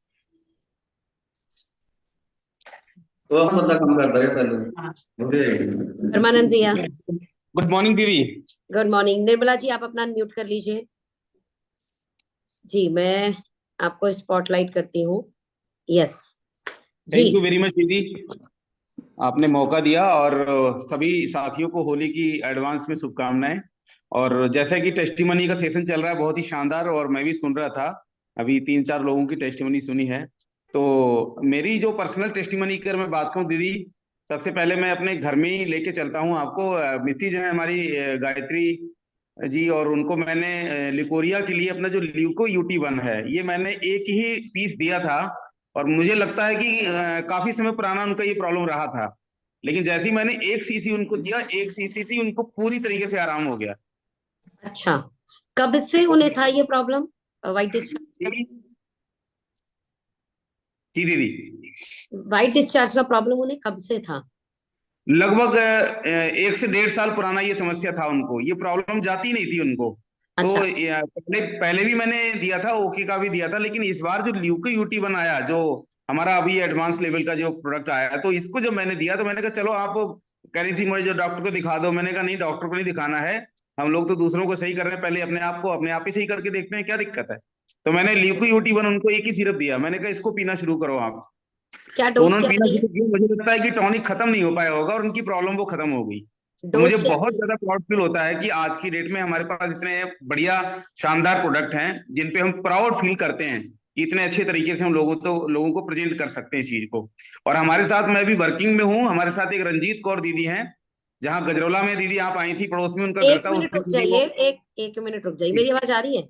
तो हम मतलब काम करता है पहले मुझे। परमानंद भैया गुड मॉर्निंग दीदी। Good morning. निर्मला जी आप अपना अनम्यूट कर लीजिए। जी मैं आपको स्पॉटलाइट करती हूँ। यस जी। थैंक यू वेरी मच दीदी, आपने मौका दिया। और सभी साथियों को होली की एडवांस में शुभकामनाएं। और जैसा कि टेस्टिमनी का सेशन चल रहा है बहुत ही शानदार, और मैं भी सुन रहा था, अभी 3-4 लोगों की टेस्टिमनी सुनी है। तो मेरी जो पर्सनल टेस्टिमनी की अगर मैं बात करूं दीदी, सबसे पहले मैं अपने घर में ही लेके चलता हूं आपको। मिसेज है हमारी गायत्री जी, और उनको मैंने लिकोरिया के लिए अपना जो ल्यूको यूटी 1 है, ये मैंने एक ही पीस दिया था। और मुझे लगता है कि काफी समय पुराना उनका ये प्रॉब्लम रहा था, लेकिन जैसे ही मैंने 1 सीसी उनको दिया, 1 सीसी से उनको पूरी तरीके से आराम हो गया। अच्छा, कब से उन्हें था ये प्रॉब्लम, वाइट डिस्चार्ज? जी जी दीदी, वाइट डिस्चार्ज का प्रॉब्लम उन्हें कब से था? लगभग 1 से 1.5 साल पुराना ये समस्या था उनको, ये प्रॉब्लम जाती नहीं थी उनको। तो अच्छा पहले पहले भी मैंने दिया था, ओके का भी दिया था, लेकिन इस बार जो ल्यूको यूटी 1 आया, जो हमारा अभी एडवांस लेवल का जो प्रोडक्ट आया, तो इसको जब मैंने दिया तो मैंने कहा चलो, आप कह रही थी मुझे जो डॉक्टर को दिखा दो, मैंने कहा नहीं, डॉक्टर को नहीं दिखाना है, हम लोग तो दूसरों को सही कर रहे हैं, पहले अपने आप को अपने आप ही सही करके देखते हैं क्या दिक्कत है। तो मैंने ल्यूको यूटी 1 उनको एक ही सिरप दिया, मैंने कहा इसको पीना शुरू करो आप। क्या तो डोज उन्होंने क्या पीना दी है? शुरू किया, मुझे लगता है कि टॉनिक खत्म नहीं हो पाया होगा और उनकी प्रॉब्लम वो खत्म हो गई। तो मुझे डोज क्या बहुत दी? ज्यादा प्राउड फील होता है कि आज की डेट में हमारे पास इतने बढ़िया शानदार प्रोडक्ट हैं जिन पे हम प्राउड फील करते हैं कि इतने अच्छे तरीके से हम लोगों को प्रेजेंट कर सकते हैं इस चीज को। और हमारे साथ, मैं भी वर्किंग में हूँ, हमारे साथ एक रंजीत कौर दीदी हैं, जहाँ गजरौला में दीदी आप आई थी, पड़ोस में उनका घर एक था, मिनट उसमें रुक दीदी वो। जाइए, एक मिनट रुक जाइए, मेरी आवाज आ रही है?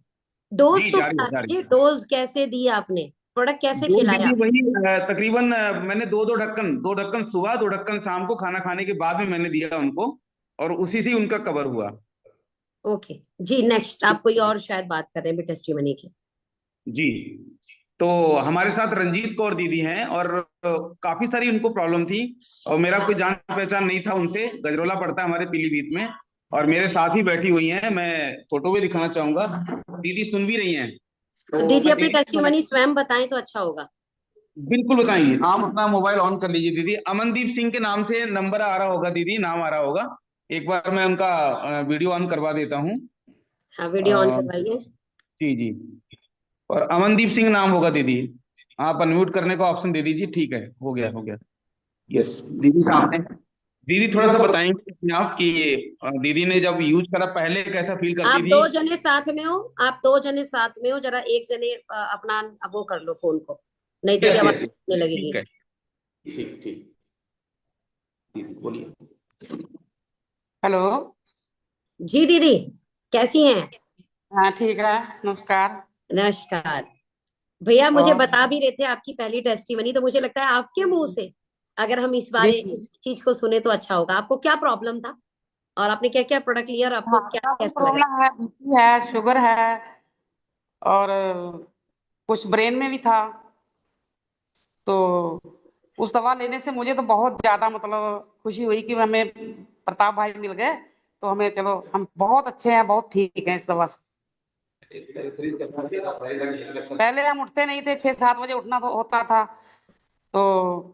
डोज जी तो जा रही है, बता जा रही दीजिए, है। डोज कैसे दी आपने, प्रोडक्ट कैसे दो खिलाया? दीदी वही तकरीबन मैंने दो ढक्कन सुबह, 2 ढक्कन शाम को खाना खाने के बाद में मैंने दिया उनको, और उसी से ही उनका कवर हुआ। ओके जी। नेक्स्ट आप कोई और शायद बात कर रहे हैं टेस्टिमनी की। जी, तो हमारे साथ रंजीत कौर दीदी हैं, और काफी सारी उनको प्रॉब्लम थी, और मेरा कोई जान पहचान नहीं था उनसे, गजरोला पड़ता है हमारे पीलीभीत में, और मेरे साथ ही बैठी हुई हैं, मैं फोटो भी दिखाना चाहूंगा, दीदी सुन भी रही हैं। तो तो दीदी मैं अपनी दीदी को टेस्टिमनी स्वयं बताएं तो अच्छा होगा। बिल्कुल बताइए, आप अपना मोबाइल ऑन कर लीजिए दीदी, अमनदीप सिंह के नाम से नंबर आ रहा होगा दीदी, नाम आ रहा होगा, एक बार मैं उनका वीडियो ऑन करवा देता हूँ। हाँ वीडियो ऑन अ, करवाइए। जी जी, और अमनदीप सिंह नाम होगा दीदी, आप अनम्यूट करने का ऑप्शन दे दीजिए, ठीक है, हो गया हो गया। यस दीदी सामने। दीदी थोड़ा सा बताएंगे अपने आप कि दीदी ने जब यूज करा पहले कैसा फील करती आप थी। दो जने साथ में हो, आप दो जने साथ में हो, जरा एक जने अपना वो कर लो फोन को, नहीं तो ये यस आवाज यस, आने लगेगी। ठीक है, ठीक ठीक, दीदी बोलिए। हेलो। जी दीदी, कैसी हैं? हाँ ठीक है, नमस्कार। नमस्कार। भैया मुझे और बता भी रहे थे आपकी पहली टेस्टिमनी, तो मुझे लगता है आपके मुंह से अगर हम इस जी बारे जी, इस चीज को सुने तो अच्छा होगा। आपको क्या प्रॉब्लम था और आपने क्या क्या प्रोडक्ट लिया और आपको हार्ट क्या का भी कैसा लग रहा प्रॉब्लम है, बीपी है, शुगर है, और कुछ ब्रेन में भी था। तो उस दवा लेने से मुझे तो बहुत ज्यादा मतलब खुशी हुई कि हमें प्रताप भाई मिल गए, तो हमें चलो हम बहुत अच्छे हैं, बहुत ठीक हैं इस दवा से। पहले हम उठते नहीं थे, 6-7 बजे उठना तो होता था, तो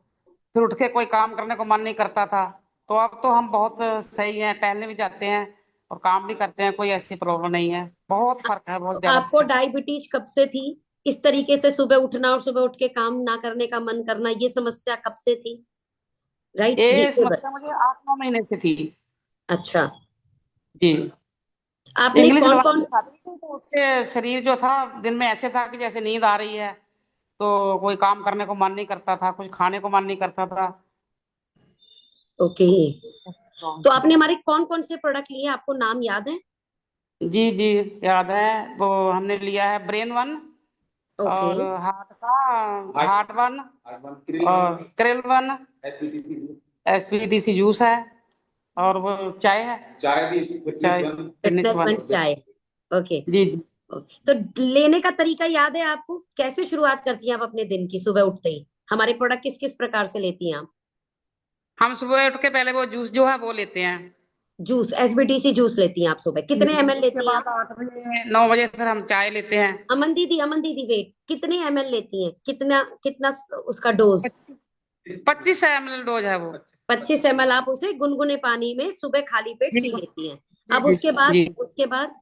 फिर उठ के कोई काम करने को मन नहीं करता था। तो अब तो हम बहुत सही हैं, टहलने भी जाते हैं और काम भी करते हैं, कोई ऐसी प्रॉब्लम नहीं है, बहुत है? फर्क है, बहुत तो आपको ज्यादा। डायबिटीज कब से थी? इस तरीके से सुबह उठना और सुबह उठ के काम ना करने का मन करना, ये समस्या कब से थी? राइट, ये ये समस्या मुझे 8-9 महीने से थी। अच्छा। जी, आपने इंग्लिश कौन दवाई कौन? खाती थी, तो उससे शरीर जो था दिन में ऐसे था कि जैसे नींद आ रही है, तो कोई काम करने को मन नहीं करता था, कुछ खाने को मन नहीं करता था। ओके, तो आपने हमारे कौन कौन से प्रोडक्ट लिए, आपको नाम याद है? जी जी, याद है। वो हमने लिया है ब्रेन 1, ओके। और हार्ट 1, और क्रिल 1, SVTC जूस है, और वो चाय है, चाय फिटनेस फिटनेस वन 1। चाय। ओके। जी जी। ओके, तो लेने का तरीका याद है आपको? कैसे शुरुआत करती हैं आप अपने दिन की सुबह उठते ही? हमारे प्रोडक्ट किस किस प्रकार से लेती हैं आप? हम सुबह उठ के पहले वो जूस जो है वो लेते हैं। जूस, एसबीटीसी जूस लेती हैं आप सुबह? कितने एमएल उसके लेती हैं बाद आप? 8 बजे 9 बजे फिर हम चाय लेते हैं। अमन दीदी वेट, कितने एमएल लेती हैं? कितना कितना उसका डोज? 25 ml डोज है वो। 25 ml आप उसे गुनगुने पानी में सुबह खाली पेट पी जी लेती हैं। जी अब जी उसके बाद, जी। उसके बाद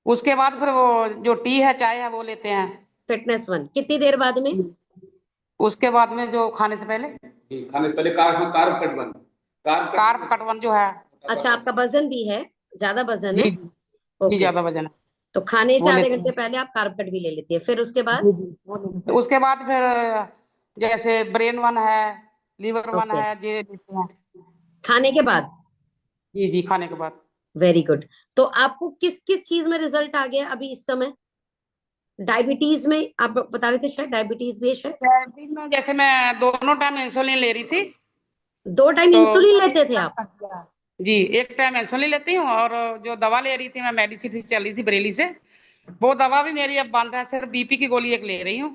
उसके बाद फिर वो जो टी है चाय है वो लेते हैं। फिटनेस वन कितनी देर बाद में? उसके बाद में जो खाने से पहले जी, खाने से पहले carb carb cut one, carb cut one जो है। अच्छा, आपका वजन भी है? ज्यादा वजन जी है? जी जी, ओके, ज्यादा वजन है तो खाने से वो आधे लेते घंटे हैं। पहले आप कार्ब कट भी ले लेती है। फिर उसके बाद? जी जी वो लेते हैं। उसके बाद फिर जैसे ब्रेन वन है, लीवर वन ओके, है, ये लेते हैं। खाने के बाद? जी जी खाने के बाद। Very good. तो आपको किस किस चीज में रिजल्ट आ गया अभी इस समय? डायबिटीज में आप बता रहे थे, शायद डायबिटीज भी है शायद। डायबिटीज में जैसे मैं दोनों टाइम इंसुलिन ले रही थी 2 टाइम तो इंसुलिन लेते थे आप? जी एक टाइम इंसुलिन लेती हूँ, और जो दवा ले रही थी मैं मेडिसिन चल रही थी बरेली से, वो दवा भी मेरी अब बंद है। सिर्फ बीपी की गोली एक ले रही हूँ,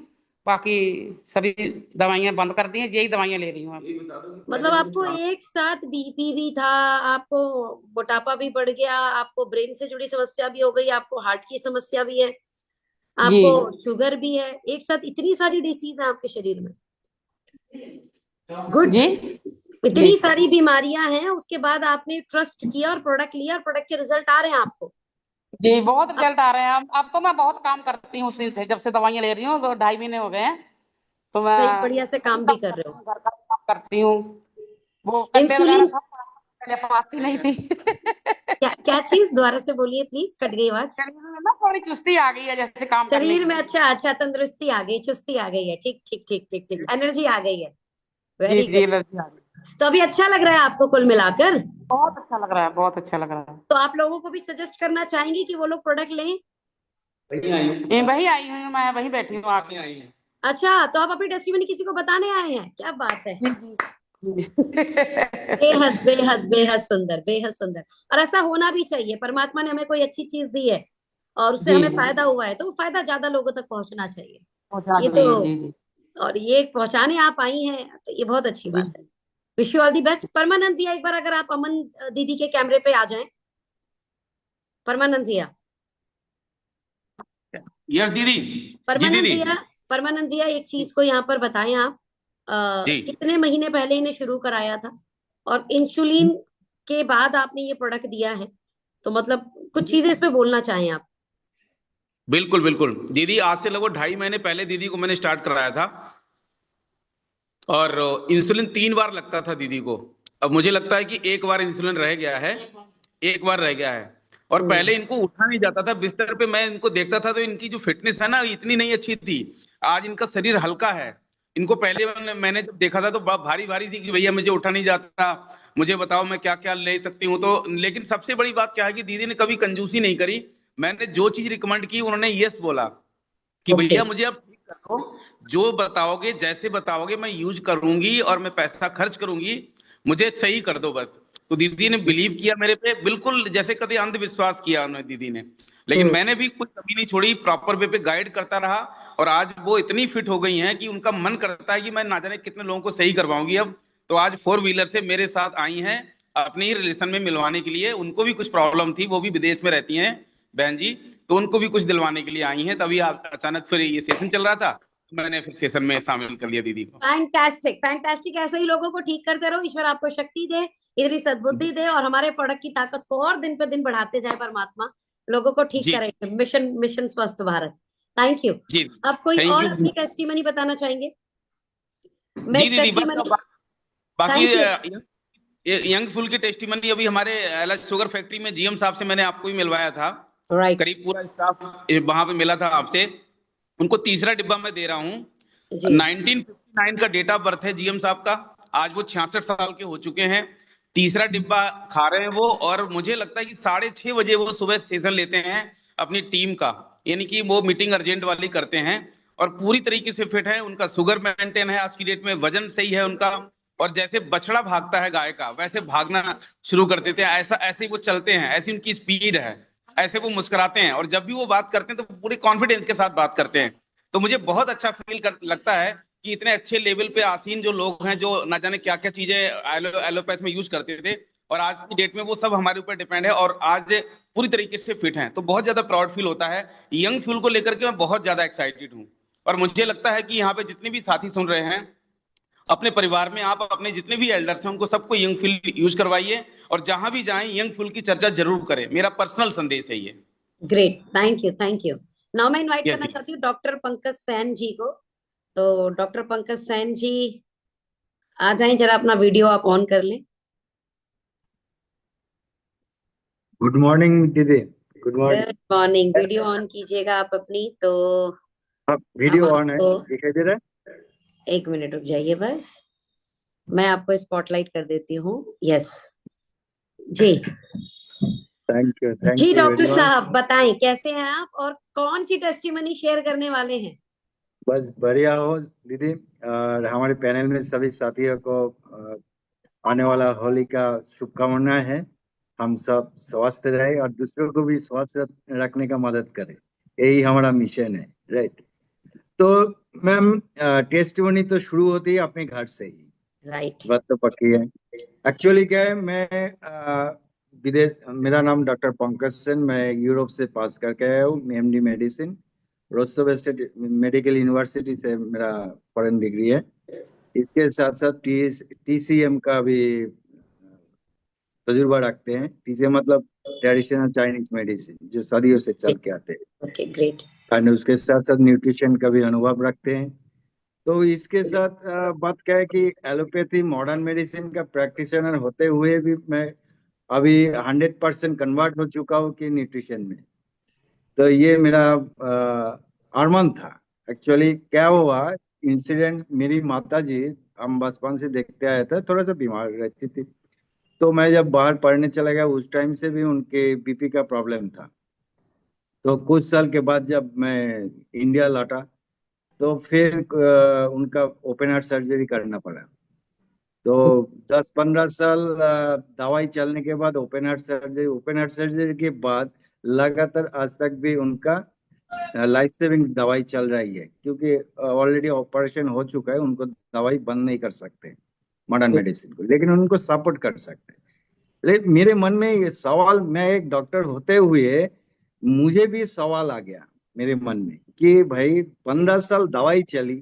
बाकी सभी दवाइयां बंद कर दी हैं। यही दवाइयां ले रही हूँ अब। मतलब आपको एक साथ बीपी भी था, आपको मोटापा भी बढ़ गया, आपको ब्रेन से जुड़ी समस्या भी हो गई, आपको हार्ट की समस्या भी है, जी आपको शुगर भी है, एक साथ इतनी सारी डिसीज है आपके शरीर में। गुड। जी जी इतनी सारी बीमारियां हैं, उसके बाद आपने ट्रस्ट किया और प्रोडक्ट लिया और प्रोडक्ट के रिजल्ट आ रहे हैं आपको। जी बहुत अब रिजल्ट आ रहे हैं। अब तो मैं बहुत काम करती हूँ उस दिन से, जब से दवाइयां ले रही हूँ, तो 2.5 महीने हो गए हैं। तो मैं सही, बढ़िया से सभी काम भी काम कर रहे करती हो। हूँ, घर का भी काम करती हूँ। वो कंडे वगैरह इंसुलिन, सब पहले पाती नहीं थी। क्या क्या चीज? दोबारा से बोलिए प्लीज, कट गई आवाज। शरीर में ना थोड़ी चुस्ती आ गई है जैसे काम करने शरीर में, की। अच्छा अच्छा, तंदुरुस्ती आ गई, चुस्ती आ गई है, ठीक ठीक ठीक ठीक ठीक, एनर्जी आ गई है। जी वेरी जी गुड। एलर्जी आ गई। तो अभी अच्छा लग रहा है आपको कुल मिलाकर? बहुत अच्छा लग रहा है, बहुत अच्छा लग रहा है। तो आप लोगों को भी सजेस्ट करना चाहेंगे कि वो लोग प्रोडक्ट लें? वही आई हूँ मैं, वही बैठी हूँ आके आई हूँ। अच्छा, तो आप अपनी टेस्टिमनी किसी को बताने आए हैं? क्या बात है। जी जी जी। बेहद बेहद बेहद सुंदर, बेहद सुंदर। और ऐसा होना भी चाहिए। परमात्मा ने हमें कोई अच्छी चीज दी है और उससे जी हमें फायदा हुआ है, तो वो फायदा ज्यादा लोगों तक पहुंचना चाहिए। पहुंचना ये तो, चाहिए। जी जी और ये पहुंचाने आप आई हैं तो ये बहुत अच्छी जी बात है। Wish you all the best. Parmanand भैया, एक बार अगर आप अमन दीदी के कैमरे पे आ जाएं। परमानंद भैया, यस दीदी। जी परमानंद दीदी। भैया, परमानंद भैया, एक चीज को यहाँ पर बताएं आप। जी कितने महीने पहले इन्हें शुरू कराया था और इंसुलिन के बाद आपने ये प्रोडक्ट दिया है, तो मतलब कुछ चीजें इस पे बोलना चाहें आप? बिल्कुल बिल्कुल दीदी, आज से लगभग 2.5 महीने पहले दीदी को मैंने स्टार्ट कराया था, और इंसुलिन 3 बार लगता था दीदी को। अब मुझे लगता है कि एक बार इंसुलिन रह गया है, एक बार रह गया है। और हम्म। पहले इनको उठा नहीं जाता था बिस्तर पे, मैं इनको देखता था तो इनकी जो फिटनेस है ना इतनी नहीं अच्छी थी। आज इनका शरीर हल्का है। इनको पहले मैंने जब देखा था तो भारी भारी थी कि भैया मुझे उठा नहीं जाता, मुझे बताओ मैं क्या क्या ले सकती हूँ। तो लेकिन सबसे बड़ी बात क्या है कि दीदी ने कभी कंजूसी नहीं करी। मैंने जो चीज रिकमेंड की उन्होंने यस बोला कि ओके। भैया मुझे अब ठीक कर दो, जो बताओगे जैसे बताओगे मैं यूज करूंगी और मैं पैसा खर्च करूंगी, मुझे सही कर दो बस। तो दीदी ने बिलीव किया मेरे पे, बिल्कुल जैसे कभी अंधविश्वास किया उन्होंने दीदी ने, लेकिन हम्म। मैंने भी कुछ कमी नहीं छोड़ी, प्रॉपर वे पे गाइड करता रहा। और आज वो इतनी फिट हो गई हैं कि उनका मन करता है कि मैं ना जाने कितने लोगों को सही करवाऊंगी अब। तो आज 4 व्हीलर से मेरे साथ आई हैं अपने ही रिलेशन में मिलवाने के लिए। उनको भी कुछ प्रॉब्लम थी, वो भी विदेश में रहती हैं बहन जी, तो उनको भी कुछ दिलवाने के लिए आई हैं। तभी अचानक फिर ये सेशन चल रहा था, तो मैंने फिर सेशन में शामिल कर लिया दीदी को। फैंटास्टिक फैंटास्टिक, ऐसे ही लोगों को ठीक करते रहो। ईश्वर आपको शक्ति दे, इतनी सद्बुद्धि दे, और हमारे प्रोडक्ट की ताकत को और दिन पे दिन बढ़ाते जाए परमात्मा। लोगों को ठीक जी करेंगे। मिशन मिशन स्वस्थ भारत। Thank you. जी। आप कोई थैंक और यू। अपनी टेस्टिमनी बताना चाहेंगे? मैं जी एक दीदी, बस टेस्टिमनी। बाकी थैंक यू। यंग फुल की टेस्टिमनी अभी हमारे एलएच शुगर फैक्ट्री में जीएम साहब से मैंने आपको ही मिलवाया था। राइट। करीब पूरा स्टाफ वहां पे मिला था आपसे। उनको तीसरा डिब्बा मैं दे रहा हूँ। जी। 1959 का डेट ऑफ बर्थ है जीएम साहब का। आज वो 66 साल के हो चुके हैं। तीसरा डिब्बा खा रहे हैं वो, और मुझे लगता है कि 6:30 बजे वो सुबह सेशन लेते हैं अपनी टीम का, यानी कि वो मीटिंग अर्जेंट वाली करते हैं। और पूरी तरीके से फिट है, उनका शुगर मेंटेन है आज की डेट में, वजन सही है उनका। और जैसे बछड़ा भागता है गाय का, वैसे भागना शुरू कर देते हैं, ऐसा ऐसे ही वो चलते हैं, ऐसी उनकी स्पीड है। ऐसे वो मुस्कुराते हैं, और जब भी वो बात करते हैं तो पूरे कॉन्फिडेंस के साथ बात करते हैं। तो मुझे बहुत अच्छा लगता है कि इतने अच्छे लेवल पे आसीन जो लोग हैं, जो ना जाने क्या क्या चीजें एलोपैथ में यूज करते थे, और आज की डेट में वो सब हमारे ऊपर डिपेंड है और आज पूरी तरीके से फिट हैं। तो बहुत ज्यादा प्राउड फील होता है। यंग फ्यूल को लेकर के मैं बहुत ज्यादा एक्साइटेड हूँ। और मुझे लगता है कि यहाँ पे जितने भी साथी सुन रहे हैं, अपने परिवार में आप अपने जितने भी एल्डर्स हैं उनको सबको यंग फ्यूल यूज करवाइए, और जहां भी जाएं यंग फ्यूल की चर्चा जरूर करें। मेरा पर्सनल संदेश है ये। Great, thank you, thank you. Now मैं इनवाइट यस करना जी। चाहती हूँ डॉक्टर पंकज सैन जी को। तो डॉक्टर पंकज सैन जी आ जाएं, जरा अपना वीडियो आप ऑन कर लें। गुड मॉर्निंग दीदी। Good morning. Good morning. Video on कीजिएगा आप अपनी, तो हाँ, हम वीडियो ऑन है, आपको, दिखाई दे रहा है? एक मिनट रुक जाइए बस, मैं आपको स्पॉटलाइट कर देती हूँ। यस जी। थैंक यू जी वेरी डॉक्टर मच। साहब बताएं कैसे हैं आप और कौन सी टेस्टिमनी शेयर करने वाले हैं। बस बढ़िया हो दीदी। और हमारे पैनल में सभी साथियों को आने वाला होली का शुभकामनाएं हैं। हम सब स्वस्थ रहे और दूसरों को भी स्वस्थ रखने का मदद करें, यही हमारा मिशन है, राइट? तो मैम, टेस्टिमनी तो शुरू होती है अपने घर से ही, राइट। बात तो पक्की है। एक्चुअली क्या है, मैं विदेश, मेरा नाम डॉक्टर पंकज सेन, मैं यूरोप से पास करके आया हूँ, MD medicine. Rostov state medical university से मेरा फॉरेन डिग्री है। इसके साथ साथ टीसीएम का भी तजुर्बा रखते हैं। टीसीएम मतलब ट्रेडिशनल चाइनीज मेडिसिन, जो सदियों से चल के आते हैं। Okay great. एंड उसके साथ साथ न्यूट्रिशन का भी अनुभव रखते हैं। तो इसके साथ बात क्या है कि एलोपैथी मॉडर्न मेडिसिन का प्रैक्टिशनर होते हुए भी मैं अभी 100% कन्वर्ट हो चुका हूँ कि न्यूट्रिशन में। तो ये मेरा अरमान था। एक्चुअली क्या हुआ, इंसिडेंट, मेरी माता जी, हम बचपन से देखते आए थे, थोड़ा सा बीमार रहती थी। तो मैं जब बाहर पढ़ने चला गया, उस टाइम से भी उनके बीपी का प्रॉब्लम था। तो कुछ साल के बाद जब मैं इंडिया लौटा, तो फिर उनका ओपन हार्ट सर्जरी करना पड़ा। तो 10-15 साल दवाई चलने के बाद ओपन हार्ट सर्जरी के बाद लगातार आज तक भी उनका लाइफ सेविंग दवाई चल रही है, क्योंकि ऑलरेडी ऑपरेशन हो चुका है। उनको दवाई बंद नहीं कर सकते मॉडर्न मेडिसिन को, लेकिन उनको सपोर्ट कर सकते हैं। लेकिन मेरे मन में ये सवाल, मैं एक डॉक्टर होते हुए मुझे भी सवाल आ गया मेरे मन में कि भाई 15 साल दवाई चली,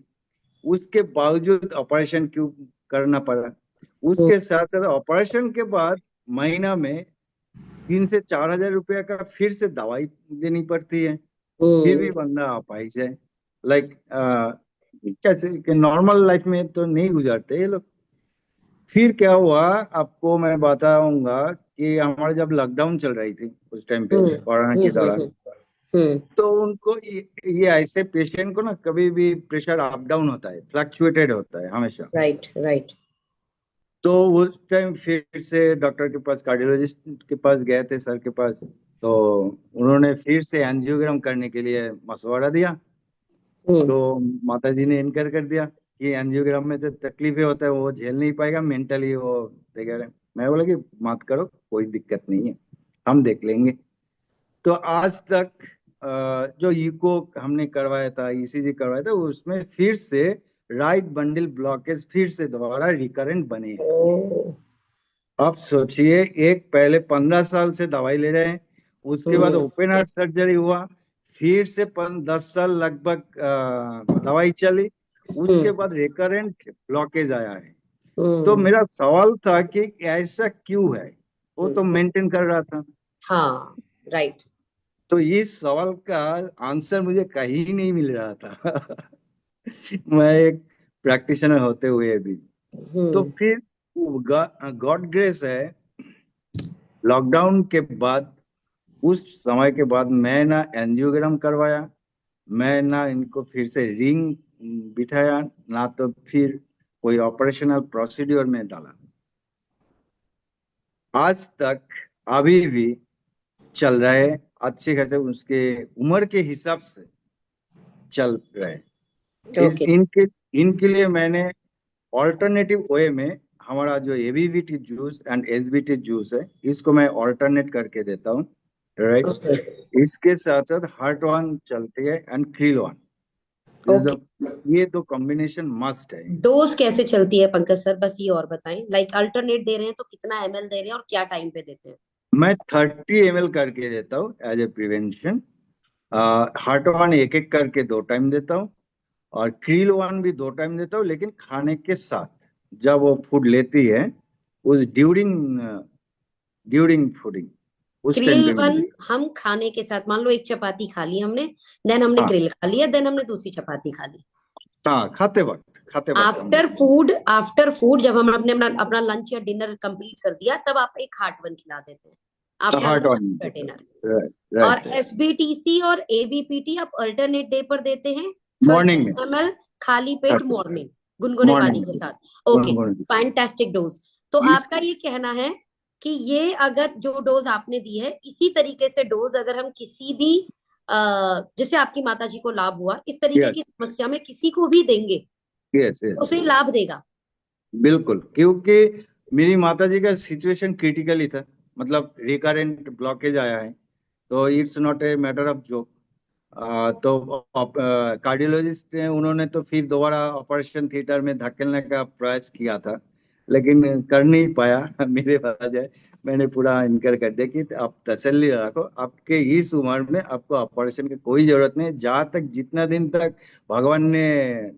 उसके बावजूद ऑपरेशन क्यों करना पड़ा? उसके साथ साथ ऑपरेशन के बाद महीना में 3 से 4 हजार रुपया का फिर से दवाई देनी पड़ती है। फिर भी बंदा अपाहिज है। लाइक कैसे नॉर्मल लाइफ में तो नहीं गुजारते ये लोग। फिर क्या हुआ, आपको मैं बताऊंगा कि हमारे जब लॉकडाउन चल रही थी उस टाइम पे, कोरोना के दौरान, तो उनको ये ऐसे पेशेंट को ना कभी भी प्रेशर अप डाउन होता है, फ्लक्चुएटेड होता है हमेशा। Right right. तो उस टाइम फिर से डॉक्टर के पास, कार्डियोलॉजिस्ट के पास गए थे, सर के पास। तो उन्होंने फिर से एंजियोग्राम करने के लिए मशवरा दिया। तो माता जी ने इनकार कर दिया कि एंजियोग्राम में तो तकलीफें होता है, वो झेल नहीं पाएगा, मेंटली वो वगैरह। मैं बोला कि मत करो, कोई दिक्कत नहीं है, हम देख लेंगे। तो आज तक जो इको हमने करवाया था, ईसीजी करवाया था, उसमें फिर से राइट बंडल ब्लॉकेज फिर से दोबारा रिकरेंट बने हैं। अब सोचिए, एक पहले 15 साल से दवाई ले रहे हैं, उसके बाद ओपन हार्ट सर्जरी हुआ, फिर से 10 साल लगभग दवाई चली, उसके बाद रिकरेंट ब्लॉकेज आया है। तो मेरा सवाल था कि ऐसा क्यों है? वो तो मेंटेन कर रहा था। हाँ राइट। तो इस सवाल का आंसर मुझे कहीं नहीं मिल रहा था मैं एक प्रैक्टिशनर होते हुए भी। तो फिर गॉड ग्रेस है, लॉकडाउन के बाद, उस समय के बाद मैं ना एंजियोग्राम करवाया, मैं ना इनको फिर से रिंग बिठाया, ना तो फिर कोई ऑपरेशनल प्रोसीड्योर में डाला। आज तक अभी भी चल रहे, अच्छे खासे उसके उम्र के हिसाब से चल रहे। इनके लिए मैंने ऑल्टरनेटिव वे में, हमारा जो एबीवीटी जूस एंड एसबीटी जूस है, इसको मैं ऑल्टरनेट करके देता हूँ। राइट। ओके इसके साथ साथ हार्ट वन चलती है एंड क्रील वन। ओके। ये दो कॉम्बिनेशन मस्ट है। डोज कैसे चलती है पंकज सर, बस ये और बताएं, लाइक अल्टरनेट दे रहे हैं तो कितना एमएल दे रहे हैं और क्या टाइम पे देते हैं? मैं 30 ml करके देता हूँ as a prevention. Heart one एक एक करके 2 टाइम देता हूँ, और क्रील वन भी 2 टाइम देता हूँ, लेकिन खाने के साथ जब वो फूड लेती है उस ड्यूरिंग ड्यूरिंग फूडिंग उस टाइम क्रिल पे मैं वन देता हम खाने के साथ, मान लो एक चपाती खा ली हमने, देन हमने हूँ। हाँ क्रिल खा लिया, देन हमने दूसरी चपाती खा ली। हाँ, खाते वक्त हम देते आफ्टर फूड जब हम अपने अपना अपना लंच या डिनर कंप्लीट कर दिया, तब आप एक हार्ट वन खिला देते हैं हैं, after heart lunch one after देता डिनर। हूँ। राइट और राइट। एसबीटीसी और एबीपीटी आप अल्टरनेट डे पर देते हैं, मॉर्निंग 30 में ml खाली पेट 30 मॉर्निंग गुनगुने पानी मॉर्निंग के साथ। में ओके, मॉर्निंग। Fantastic dose. तो इस आपका ये कहना है कि ये अगर जो डोज आपने दी है, इसी तरीके से डोज अगर हम किसी भी जैसे आपकी माता जी को लाभ हुआ, इस तरीके यस की समस्या में किसी को भी देंगे यस तो यस, उसे लाभ देगा? बिल्कुल। क्योंकि मेरी माता जी का सिचुएशन क्रिटिकली था, मतलब रिकरेंट ब्लॉकेज आया है, तो it's not a matter of joke. तो कार्डियोलॉजिस्ट ने उन्होंने तो फिर दोबारा ऑपरेशन थिएटर में धकेलने का प्रयास किया था, लेकिन कर नहीं पाया मेरे वजह। मैंने पूरा इनकार कर दिया कि आप तसल्ली रखो, आपके इस उम्र में आपको ऑपरेशन की कोई जरूरत नहीं, जहां तक जितना दिन तक भगवान ने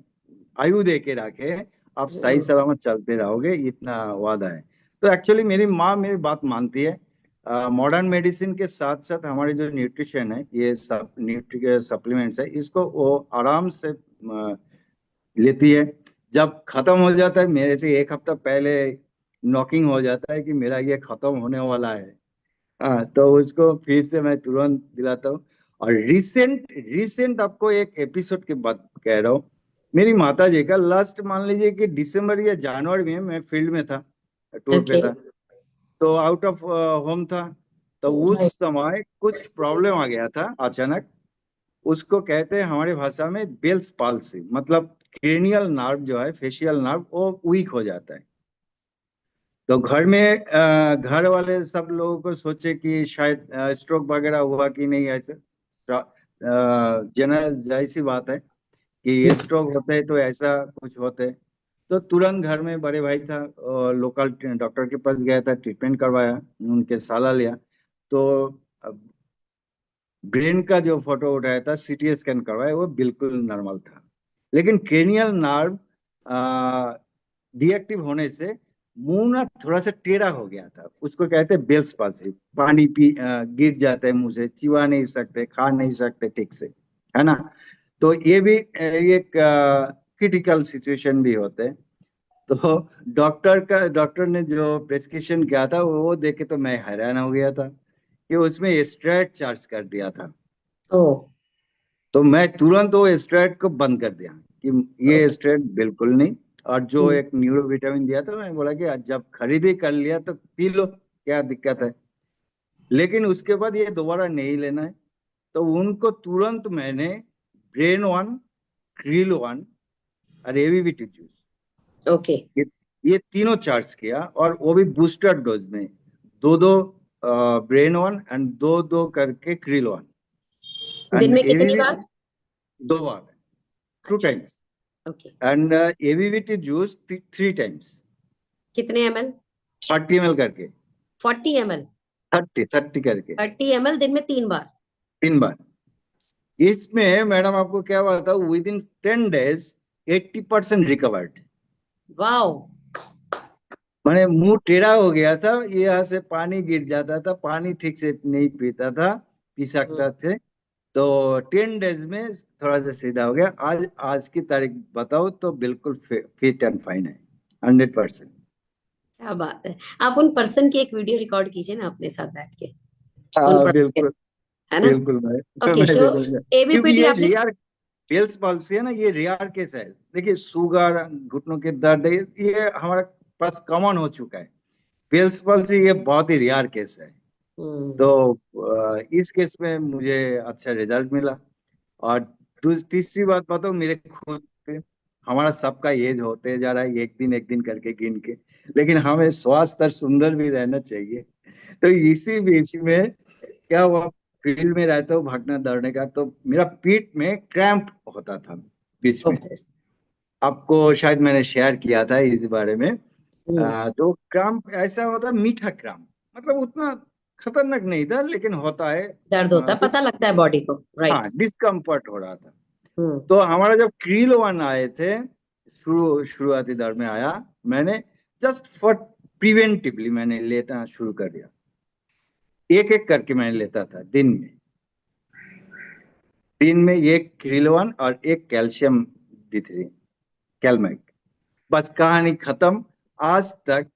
आयु दे के रखे आप सही हम्म, सलामत चलते रहोगे, इतना वादा है। तो एक्चुअली मेरी माँ मेरी बात मानती है। मॉडर्न मेडिसिन के साथ साथ हमारे जो न्यूट्रिशन है, ये सब न्यूट्री सप्लीमेंट्स है, इसको वो आराम से लेती है। जब खत्म हो जाता है, मेरे से एक हफ्ता पहले नॉकिंग हो जाता है कि मेरा ये खत्म होने वाला है, हाँ, तो उसको फिर से मैं तुरंत दिलाता हूँ। और रिसेंट रिसेंट आपको एक एपिसोड की बात कह रहा हूँ। मेरी माता जी का लास्ट मान लीजिए कि दिसंबर या जनवरी में मैं फील्ड में था, टूर पे ओके था, तो आउट ऑफ होम था। तो उस समय कुछ प्रॉब्लम आ गया था अचानक। उसको कहते हैं हमारी भाषा में बेल्स पाल्सी, मतलब क्रेनियल नर्व जो है, फेशियल नर्व, वो वीक हो जाता है। तो घर में घर वाले सब लोगों को सोचे कि शायद स्ट्रोक वगैरह हुआ कि नहीं, ऐसे जनरल जाहिर सी बात है कि स्ट्रोक होते है तो ऐसा कुछ होते है। तो तुरंत घर में बड़े भाई था, लोकल डॉक्टर के पास गया था, ट्रीटमेंट करवाया, उनके सलाह लिया। तो ब्रेन का जो फोटो उठाया था, सीटी स्कैन करवाया, वो बिल्कुल नॉर्मल था। लेकिन क्रेनियल नर्व डीएक्टिव होने से मुंह ना थोड़ा सा टेढ़ा हो गया था, उसको कहते हैं बेल्स पाल्सी। पानी गिर जाता है मुंह से, चिवा नहीं सकते, खा नहीं सकते ठीक से, है ना। तो ये भी एक क्रिटिकल सिचुएशन भी होते हैं। तो डॉक्टर ने जो प्रेस्क्रिप्शन किया था वो देख के तो मैं हैरान हो गया था कि उसमें स्टेरॉइड चार्ज कर दिया था। ओ तो मैं तुरंत वो स्टेरॉइड को बंद कर दिया कि ये ओके। स्टेरॉइड बिल्कुल नहीं। और जो एक न्यूरो विटामिन दिया था, मैं बोला कि आज जब खरीदी कर लिया तो पी लो, क्या दिक्कत है, लेकिन उसके बाद ये दोबारा नहीं लेना है। तो उनको तुरंत मैंने ब्रेन वन, क्रील वन और एवीबीटी जूस, ओके, ये ये तीनों चार्ज किया, और वो भी बूस्टर डोज में, दो दो ब्रेन वन एंड दो दो करके क्रील वन, दिन एंड में कितनी एवीबीटी बार? 2 बार, टू अच्छा, times, okay. And AVBT juice 3 times, कितने एमएल? 30 ml करके, 40 ml? 30 करके, 30 ml दिन में 3 बार? 3 बार। इसमें मैडम आपको क्या बताऊं, with in 10 days 80% recovered. Wow. मैंने मुंह टेढ़ा हो गया था, ये यहाँ से पानी गिर जाता था, पानी ठीक से नहीं पीता था, पी सकता थे। तो 10 days में थोड़ा सा सीधा हो गया। आज आज की तारीख बताओ तो बिल्कुल फिट एंड फाइन है, 100%। क्या बात है। आप उन पर्सन की एक वीडियो रिकॉर्ड कीजिए ना अपने साथ बैठ के, उन हाँ पर्सन के, बिल्कुल, है ना? बिल्कुल मैं ओके, मैं जो देखूंगा, क्योंकि एबीपीटी ये आपने, रेयर बेल्स पॉल्सी है ना, ये रेयर केस है। देखिए शुगर, घुटनों के दर्द, ये हमारे पास कॉमन हो चुका है। बेल्स पॉल्सी ये बहुत ही रेयर केस है। हम्म, तो इस केस में मुझे अच्छा रिजल्ट मिला। और तीसरी बात बताओ, मेरे खुद पे, हमारा सबका एज होते जा रहा है, एक दिन करके गिन के, लेकिन हमें स्वास्थ्य और सुंदर भी रहना चाहिए। तो इसी बीच में क्या हुआ, फील्ड में रहता हूँ भागना दौड़ने का, तो मेरा पीठ में क्रैम्प होता था बीच में। ओके। आपको शायद मैंने शेयर किया था इस बारे में। हम्म। तो क्रैम्प ऐसा होता, मीठा क्रैम्प, मतलब उतना खतरनाक नहीं था लेकिन होता है। दर्द होता है, पता लगता है बॉडी को, राइट। हाँ, डिस्कम्फर्ट हो रहा था। हम्म। तो हमारा जब क्रील वन आए थे, शुरुआती दौर में आया, मैंने जस्ट फॉर प्रिवेंटिवली मैंने लेना शुरू कर दिया। एक एक करके मैंने लेता था दिन में एक क्रील वन और एक कैल्शियम D3 कैलमैक, बस कहानी खत्म। आज तक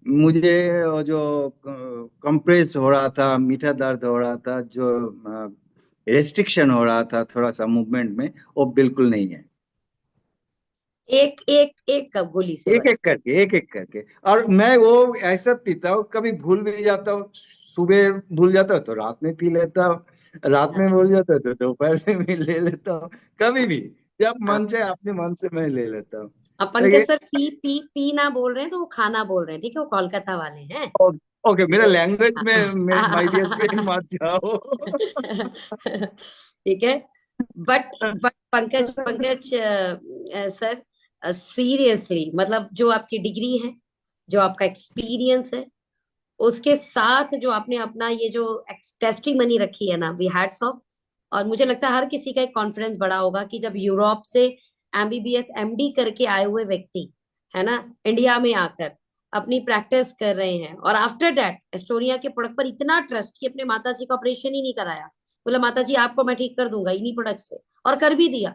मुझे वो जो कंप्रेस हो रहा था, मीठा दर्द हो रहा था, जो रेस्ट्रिक्शन हो रहा था थोड़ा सा मूवमेंट में, वो बिल्कुल नहीं है। एक एक एक कप गोली से एक बस। एक करके, एक एक करके। और मैं वो ऐसा पीता हूँ, कभी भूल भी जाता हूँ, सुबह भूल जाता हूँ तो रात में पी लेता हूँ, रात में भूल जाता हूँ तो दोपहर में भी ले लेता हूँ, कभी भी जब हाँ। मन चाहे अपने मन से मैं ले लेता हूँ। अब तो पंकज ये सर पी पी पी ना बोल रहे हैं तो वो खाना बोल रहे हैं, ठीक है, वो कोलकाता वाले हैं। ओके, मेरा तो लैंग्वेज में माय डियर फ्रेंड मत जाओ। ठीक है। But Pankaj Pankaj sir, seriously मतलब जो आपकी डिग्री है, जो आपका एक्सपीरियंस है, उसके साथ जो आपने अपना ये जो टेस्टिमनी रखी है ना, वी हैट्स ऑफ। और मुझे लगता है हर किसी का एक कॉन्फिडेंस बड़ा होगा कि जब यूरोप से MBBS MD करके आए हुए व्यक्ति, है ना, इंडिया में आकर अपनी प्रैक्टिस कर रहे हैं, और आफ्टर दैट एस्टोनिया के प्रोडक्ट पर इतना ट्रस्ट कि अपने माता जी का ऑपरेशन ही नहीं कराया, बोला माता जी आपको मैं ठीक कर दूंगा इन्हीं प्रोडक्ट से, और कर भी दिया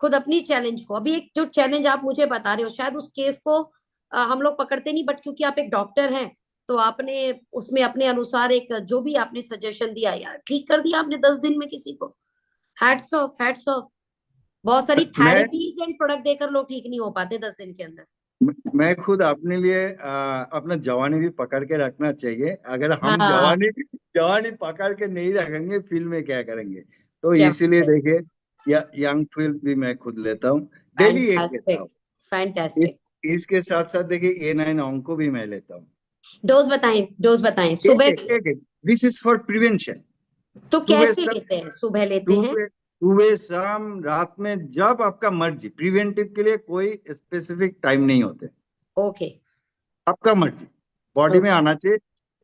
खुद अपनी चैलेंज को। अभी एक जो चैलेंज आप मुझे बता रहे हो, शायद उस केस को हम लोग पकड़ते नहीं, बट क्योंकि आप एक डॉक्टर हैं तो आपने उसमें अपने अनुसार एक जो भी आपने सजेशन दिया, यार ठीक कर दिया आपने 10 दिन में किसी को। Hats off, hats off. बहुत सारी मैं थेरेपीज एंड प्रोडक्ट देकर लोग ठीक नहीं हो पाते 10 दिन के अंदर। मैं खुद अपने लिए अपना जवानी भी पकड़ के रखना चाहिए। अगर हम हाँ। जवानी जवानी पकड़ के नहीं रखेंगे, फील्ड में क्या करेंगे? तो क्या इसीलिए बात है। देखिए, यंग फील्ड भी मैं खुद लेता हूँ, डेली एक लेता फैंटास्टिक, हूँ। फैंटास्टिक। इसके साथ साथ देखिए A9 ऑंको भी मैं लेता हूँ। डोज बताएं, डोज बताएं एक सुबह। एक एक एक, दिस इज फॉर प्रिवेंशन। तो सुबह कैसे सब लेते हैं, सुबह लेते हैं? सुबह सुबह शाम रात में, जब आपका मर्जी। प्रिवेंटिव के लिए कोई स्पेसिफिक टाइम नहीं होते, ओके। आपका मर्जी बॉडी में ओके। आना चाहिए।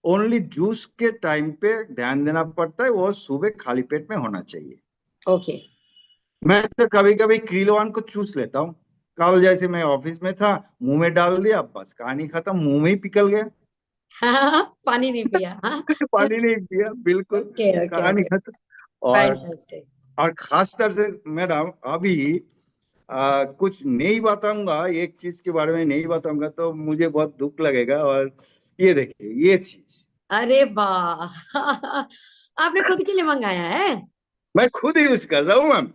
ओनली जूस के टाइम पे ध्यान देना पड़ता है, वो सुबह खाली पेट में होना चाहिए। ओके। मैं तो कभी कभी क्रीलोन को चूस लेता हूँ। कल जैसे मैं ऑफिस में था, मुंह में डाल दिया, बस कहानी खत्म, मुंह में ही पिघल गया। हाँ, पानी नहीं पिया, हाँ। पानी नहीं पिया, बिल्कुल ओके ओके कहानी ओके। खत्म। और फैंटास्टिक। और खासकर से मैडम, अभी कुछ नहीं बताऊंगा, एक चीज के बारे में नहीं बताऊंगा तो मुझे बहुत दुख लगेगा। और ये देखिए, ये चीज अरे वाह आपने खुद के लिए मंगाया है? मैं खुद यूज कर रहा हूँ मैम।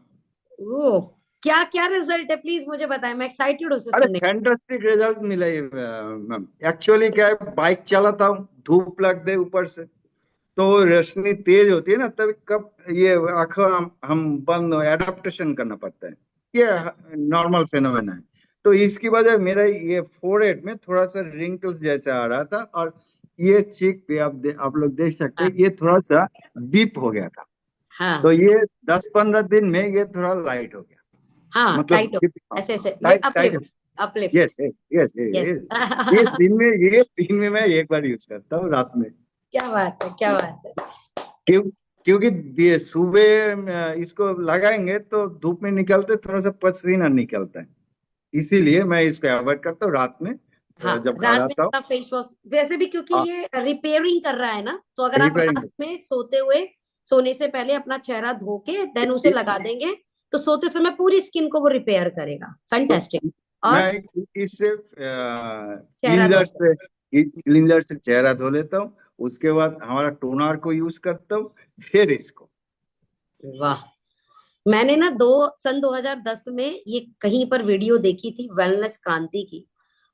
ओ, क्या क्या रिजल्ट है, प्लीज मुझे बताएं, मैं एक्साइटेड हूँ उसे अरे सुनने फैंटास्टिक रिजल्ट मिला ये मैम। एक्चुअली क्या है, बाइक चलाता हूँ, धूप लग दे ऊपर से, तो रोशनी तेज होती है ना, तभी कब ये आंखों हम बंद एडाप्टेशन करना पड़ता है। ये नॉर्मल फिनोमेना है। तो इसकी वजह मेरा ये फोरहेड में थोड़ा सा रिंकल्स जैसा आ रहा था, और ये चीक पे आप लोग देख सकते हाँ। हैं, ये थोड़ा सा डीप हो गया था। तो हाँ। ये 10-15 दिन में ये थोड़ा लाइट हो गया, हाँ, मतलब टाइट हो, ऐसे ऐसे tight tight. Uplift, uplift. Yes yes yes yes yes. ये दिन में मैं एक बार यूज करता हूँ, रात में। क्या बात है, क्या बात है। क्यों? क्योंकि सुबह इसको लगाएंगे तो धूप में निकलते थोड़ा सा पसीना निकलता है, इसीलिए मैं इसको अवॉइड करता हूँ रात में। हाँ, जब घर रात में आता हूँ, अपना फेस वॉश, वैसे भी क्योंकि ये रिपेयरिंग कर रहा है ना, तो अगर आप रिपेयरिंग। रात में सोते हुए, सोने से पहले अपना चेहरा धो के देन उसे लगा देंगे, तो सोते समय पूरी स्किन को वो रिपेयर करेगा। तो फैंटास्टिक। और मैं इससे चेहरा क्लींजर धोते से क्लींजर से चेहरा धो लेता हूँ, उसके बाद हमारा टोनर को यूज करता हूँ, फिर इसको। हैं। वाह। मैंने ना 2010 में ये कहीं पर वीडियो देखी थी वेलनेस क्रांति की,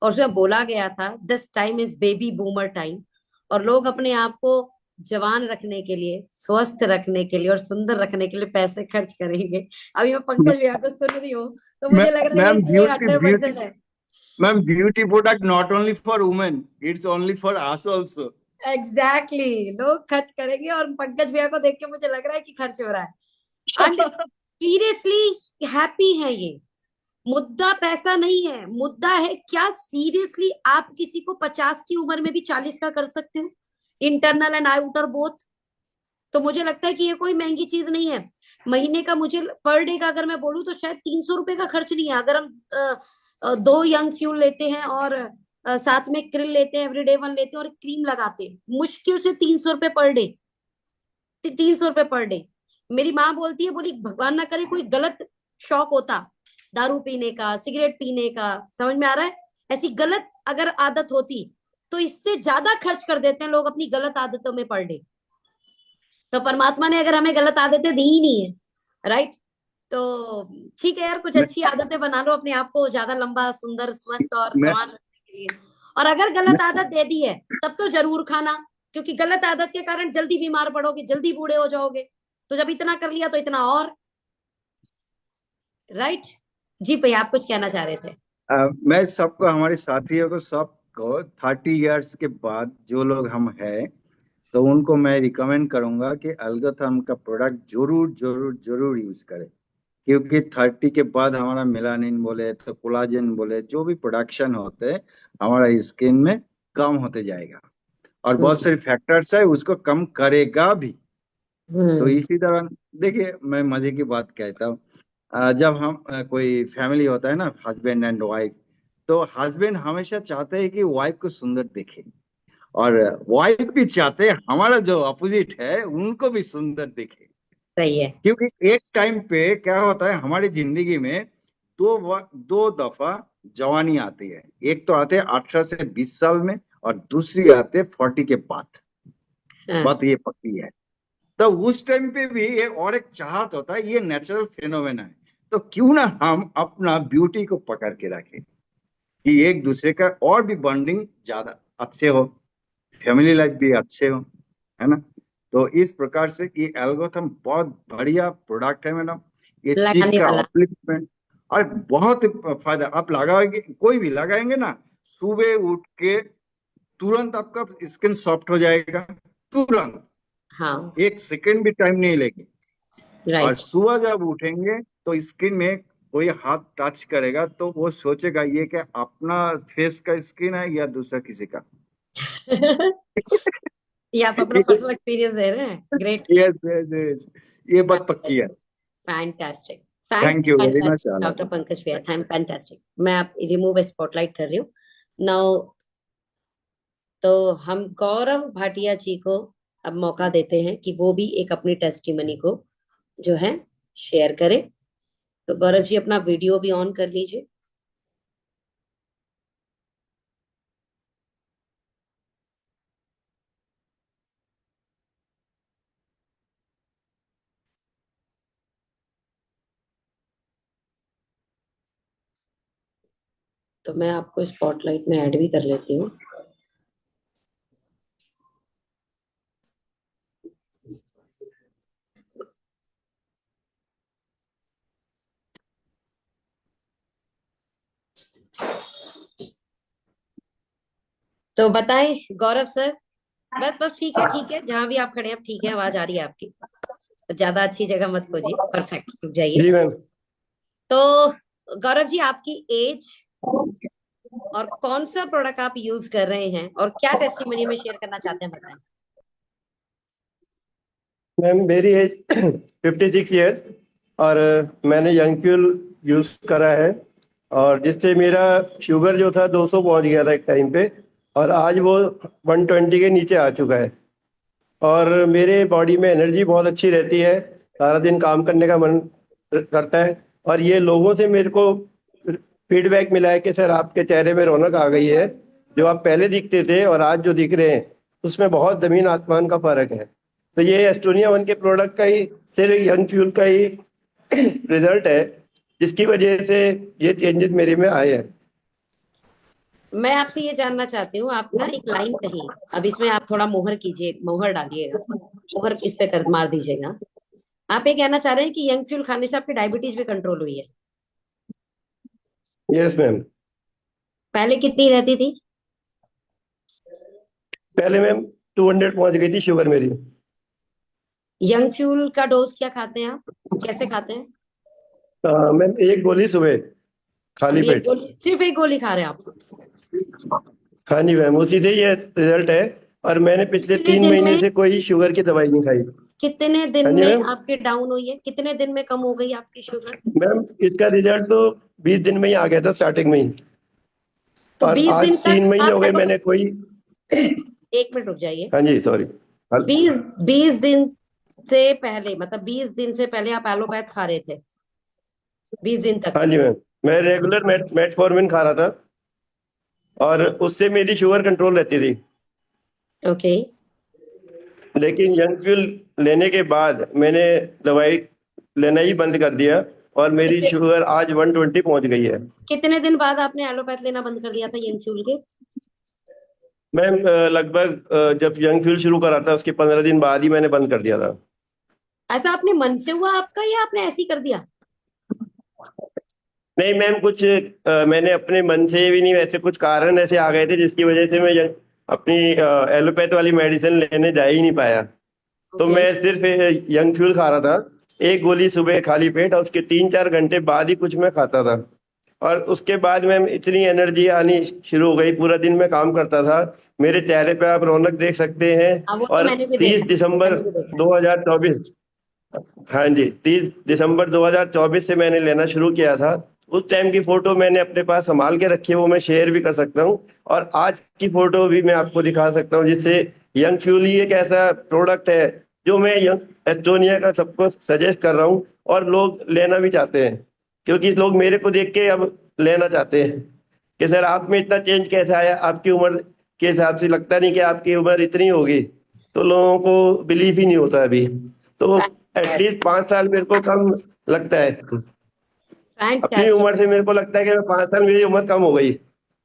और उसमें बोला गया था this time is baby boomer time, और लोग अपने आप को जवान रखने के लिए, स्वस्थ रखने के लिए और सुंदर रखने के लिए पैसे खर्च करेंगे। अभी मैं पंकज भैया को सुन रही हूँ तो मुझे लग रहा है मैम, ये 100% है। Beauty product not only for women, it's only for us also. Exactly लोग खर्च करेंगे, और पंकज भैया को देख के मुझे लग रहा है कि खर्च हो रहा है। एंड सीरियसली हैप्पी है ये। मुद्दा पैसा नहीं है, मुद्दा है क्या सीरियसली आप किसी को 50 की उम्र में भी 40 का कर सकते हो, इंटरनल एंड आउटर बोथ। तो मुझे लगता है कि ये कोई महंगी चीज नहीं है। महीने का मुझे पर डे का अगर मैं बोलूँ तो शायद 300 रुपए का खर्च नहीं है। अगर हम 2 यंग फ्यूल लेते हैं और साथ में क्रिल लेते हैं, एवरीडे वन लेते हैं और क्रीम लगाते हैं, मुश्किल से 300 रुपए पर डे। 300 रुपए पर डे। मेरी माँ बोलती है, बोली भगवान ना करे कोई गलत शौक होता दारू पीने का, सिगरेट पीने का, समझ में आ रहा है, ऐसी गलत अगर आदत होती तो इससे ज्यादा खर्च कर देते हैं लोग अपनी गलत आदतों में पर डे। तो परमात्मा ने अगर हमें गलत आदतें दी ही नहीं है, राइट, तो ठीक है यार, कुछ मैं अच्छी आदतें बना लो अपने आप को ज्यादा लंबा, सुंदर, स्वस्थ और मैं जवान रखने के लिए। और अगर गलत आदत दे दी है तब तो जरूर खाना, क्योंकि गलत आदत के कारण जल्दी बीमार पड़ोगे, जल्दी बूढ़े हो जाओगे। तो जब इतना कर लिया तो इतना और, राइट। जी भैया, आप कुछ कहना चाह रहे थे। मैं सबको, हमारे साथियों को, सबको 30 इयर्स के बाद जो लोग हम हैं, तो उनको मैं रिकमेंड करूंगा कि एल्गोथर्म का प्रोडक्ट जरूर जरूर जरूर यूज करें। क्योंकि 30 के बाद हमारा मेलानिन बोले तो कोलाजन बोले, जो भी प्रोडक्शन होते हैं हमारा स्किन में, कम होते जाएगा। और बहुत सारे फैक्टर्स है, उसको कम करेगा भी। तो हम्म। इसी तरह देखिए, मैं मजे की बात कहता हूँ। जब हम कोई फैमिली होता है ना, हस्बैंड एंड वाइफ, तो हस्बैंड हमेशा चाहते हैं कि वाइफ को सुंदर दिखे, और वाइफ भी चाहते हैं हमारा जो अपोजिट है उनको भी सुंदर दिखे। सही है। क्योंकि एक टाइम पे क्या होता है हमारी जिंदगी में, दो दफा जवानी आती है। एक तो आते हैं 18 से 20 साल में, और दूसरी आते हैं 40 के बाद। हाँ। बात ये पक्की है। तो उस टाइम पे भी ये और एक चाहत होता है, ये नेचुरल फिनोमेना है। तो क्यों ना हम अपना ब्यूटी को पकड़ के रखें, कि एक दूसरे का और भी बॉन्डिंग ज्यादा अच्छे हो, फैमिली लाइफ भी अच्छे हो, है ना। तो इस प्रकार से ये एल्गोथम बहुत बढ़िया प्रोडक्ट है मैडम। ये चीक लगाने का वाला। अपलिफ्टमेंट, और बहुत फायदा। आप लगाएंगे, कोई भी लगाएंगे ना, सुबह उठ के तुरंत आपका स्किन सॉफ्ट हो जाएगा, तुरंत। हाँ। 1 सेकंड भी टाइम नहीं लेगी। और राइट। सुबह जब उठेंगे तो स्किन में कोई हाथ टच करेगा तो वो सोचेगा ये क्या अपना फेस का स्किन है या दूसरा किसी का। ये आप अपना पर्सनल एक्सपीरियंस दे रहे हैं, ग्रेट। यस यस यस, ये बात पक्की है। Fantastic. Thank you very fantastic much आला डॉक्टर जी। पंकज भैया, थैंक फैंटास्टिक। मैं आप रिमूव स्पॉटलाइट कर रही हूँ नाउ। तो हम गौरव भाटिया जी को अब मौका देते हैं कि वो भी एक अपनी टेस्टिमनी को जो है शेयर करें। तो गौरव जी, अपना वीडियो भी ऑन कर लीजिए। तो मैं आपको स्पॉटलाइट में ऐड भी कर लेती हूँ। तो बताएं गौरव सर। बस बस, ठीक है ठीक है, जहां भी आप खड़े हैं, अब ठीक है, आवाज आ रही है आपकी। तो ज्यादा अच्छी जगह मत खोजिए, परफेक्ट, रुक जाइए। जी मैम। तो गौरव जी, आपकी एज और कौन सा प्रोडक्ट आप यूज कर रहे हैं और क्या टेस्टिमनी में शेयर करना चाहते हैं, बताएं। मैम मेरी एज 56 ईयर्स, और मैंने यंग फ्यूल यूज करा है, और जिससे मेरा शुगर जो था 200 पहुंच गया था एक टाइम पे, और आज वो 120 के नीचे आ चुका है। और मेरे बॉडी में एनर्जी बहुत अच्छी रहती है, सारा दिन काम करने का मन करता है। और ये लोगों से मेरे को फीडबैक मिला है कि सर आपके चेहरे में रौनक आ गई है, जो आप पहले दिखते थे और आज जो दिख रहे हैं उसमें बहुत जमीन आसमान का फर्क है। तो ये एस्टोनिया वन के प्रोडक्ट का ही, सिर्फ यंग फ्यूल का ही रिजल्ट है, जिसकी वजह से ये चेंजेस मेरे में आए हैं। मैं आपसे ये जानना चाहती हूँ, आप ना एक लाइन कही, अब इसमें आप थोड़ा मोहर कीजिए, मोहर डालिएगा, मोहर इस पे कर मार दीजिएगा। आप ये कहना चाह रहे हैं कि यंग फ्यूल खाने से आपकी डायबिटीज भी कंट्रोल हुई है? Yes ma'am. पहले कितनी रहती थी? पहले मैम 200 पहुंच गई थी शुगर मेरी। यंग फ्यूल का डोज क्या खाते हैं आप, कैसे खाते हैं? मैम एक गोली सुबह खाली अभी एक पेट। गोली, सिर्फ एक गोली खा रहे हैं आप? हाँ जी मैम, उसी से ये रिजल्ट है। और मैंने पिछले कितने 3 दिन महीने में, से कोई शुगर की दवाई नहीं खाई। कितने दिन हाँ जी में मैम। आपके डाउन हुई है, कितने दिन में कम हो गई आपकी शुगर? मैम इसका रिजल्ट तो 20 दिन में ही आ गया था, स्टार्टिंग में ही। तो और 20 आज दिन 3 तक महीने हो आप गए मैंने कोई। एक मिनट रुक जाइए। हाँ जी सॉरी। 20 दिन से पहले, मतलब 20 दिन से पहले आप एलोपैथ खा रहे थे 20 दिन तक? हाँ जी मैम, मैं रेगुलर मेटफॉर्मिन खा रहा था और उससे मेरी शुगर कंट्रोल रहती थी। ओके। लेकिन यंग फ्यूल लेने के बाद मैंने दवाई लेना ही बंद कर दिया और मेरी शुगर आज 120 पहुंच गई है। कितने दिन बाद आपने एलोपैथ लेना बंद कर दिया था यंगफ्यूल के? मैम लगभग जब यंग फ्यूल शुरू करा था उसके 15 दिन बाद ही मैंने बंद कर दिया था। ऐसा आपने मन से हुआ आपका, या आपने ऐसे ही कर दिया? नहीं मैम, कुछ मैंने अपने मन से भी नहीं, वैसे कुछ कारण ऐसे आ गए थे जिसकी वजह से मैं अपनी एलोपैथ वाली मेडिसिन लेने जा ही नहीं पाया। तो ओके। मैं सिर्फ यंग फ्यूल खा रहा था, एक गोली सुबह खाली पेट, और उसके 3-4 घंटे बाद ही कुछ मैं खाता था। और उसके बाद मैम इतनी एनर्जी आनी शुरू हो गई, पूरा दिन मैं काम करता था, मेरे चेहरे पे आप रौनक देख सकते हैं। हाँ, वो तो और मैंने भी 30 देखा, दिसंबर मैंने भी देखा है। 2024, हाँ जी 30 दिसंबर 2024 से मैंने लेना शुरू किया था। उस टाइम की फोटो मैंने अपने पास संभाल के रखी है, वो मैं शेयर भी कर सकता हूँ। और आज की फोटो भी मैं आपको दिखा सकता हूँ, जिससे यंग फ्यूल ही एक ऐसा प्रोडक्ट है जो मैं यंग एस्टोनिया का सबको सजेस्ट कर रहा हूँ, और लोग लेना भी चाहते हैं, क्योंकि लोग मेरे को देख के अब लेना चाहते हैं कि सर आप में इतना चेंज कैसे आया, आपकी उम्र के हिसाब से लगता नहीं कि आपकी उम्र इतनी होगी। तो लोगों को बिलीव ही नहीं होता अभी, तो एटलीस्ट 5 साल मेरे को कम लगता है। अपनी फैंटास्टिक। उम्र से मेरे को लगता है कि मैं 5 साल, मेरी उम्र कम हो गई।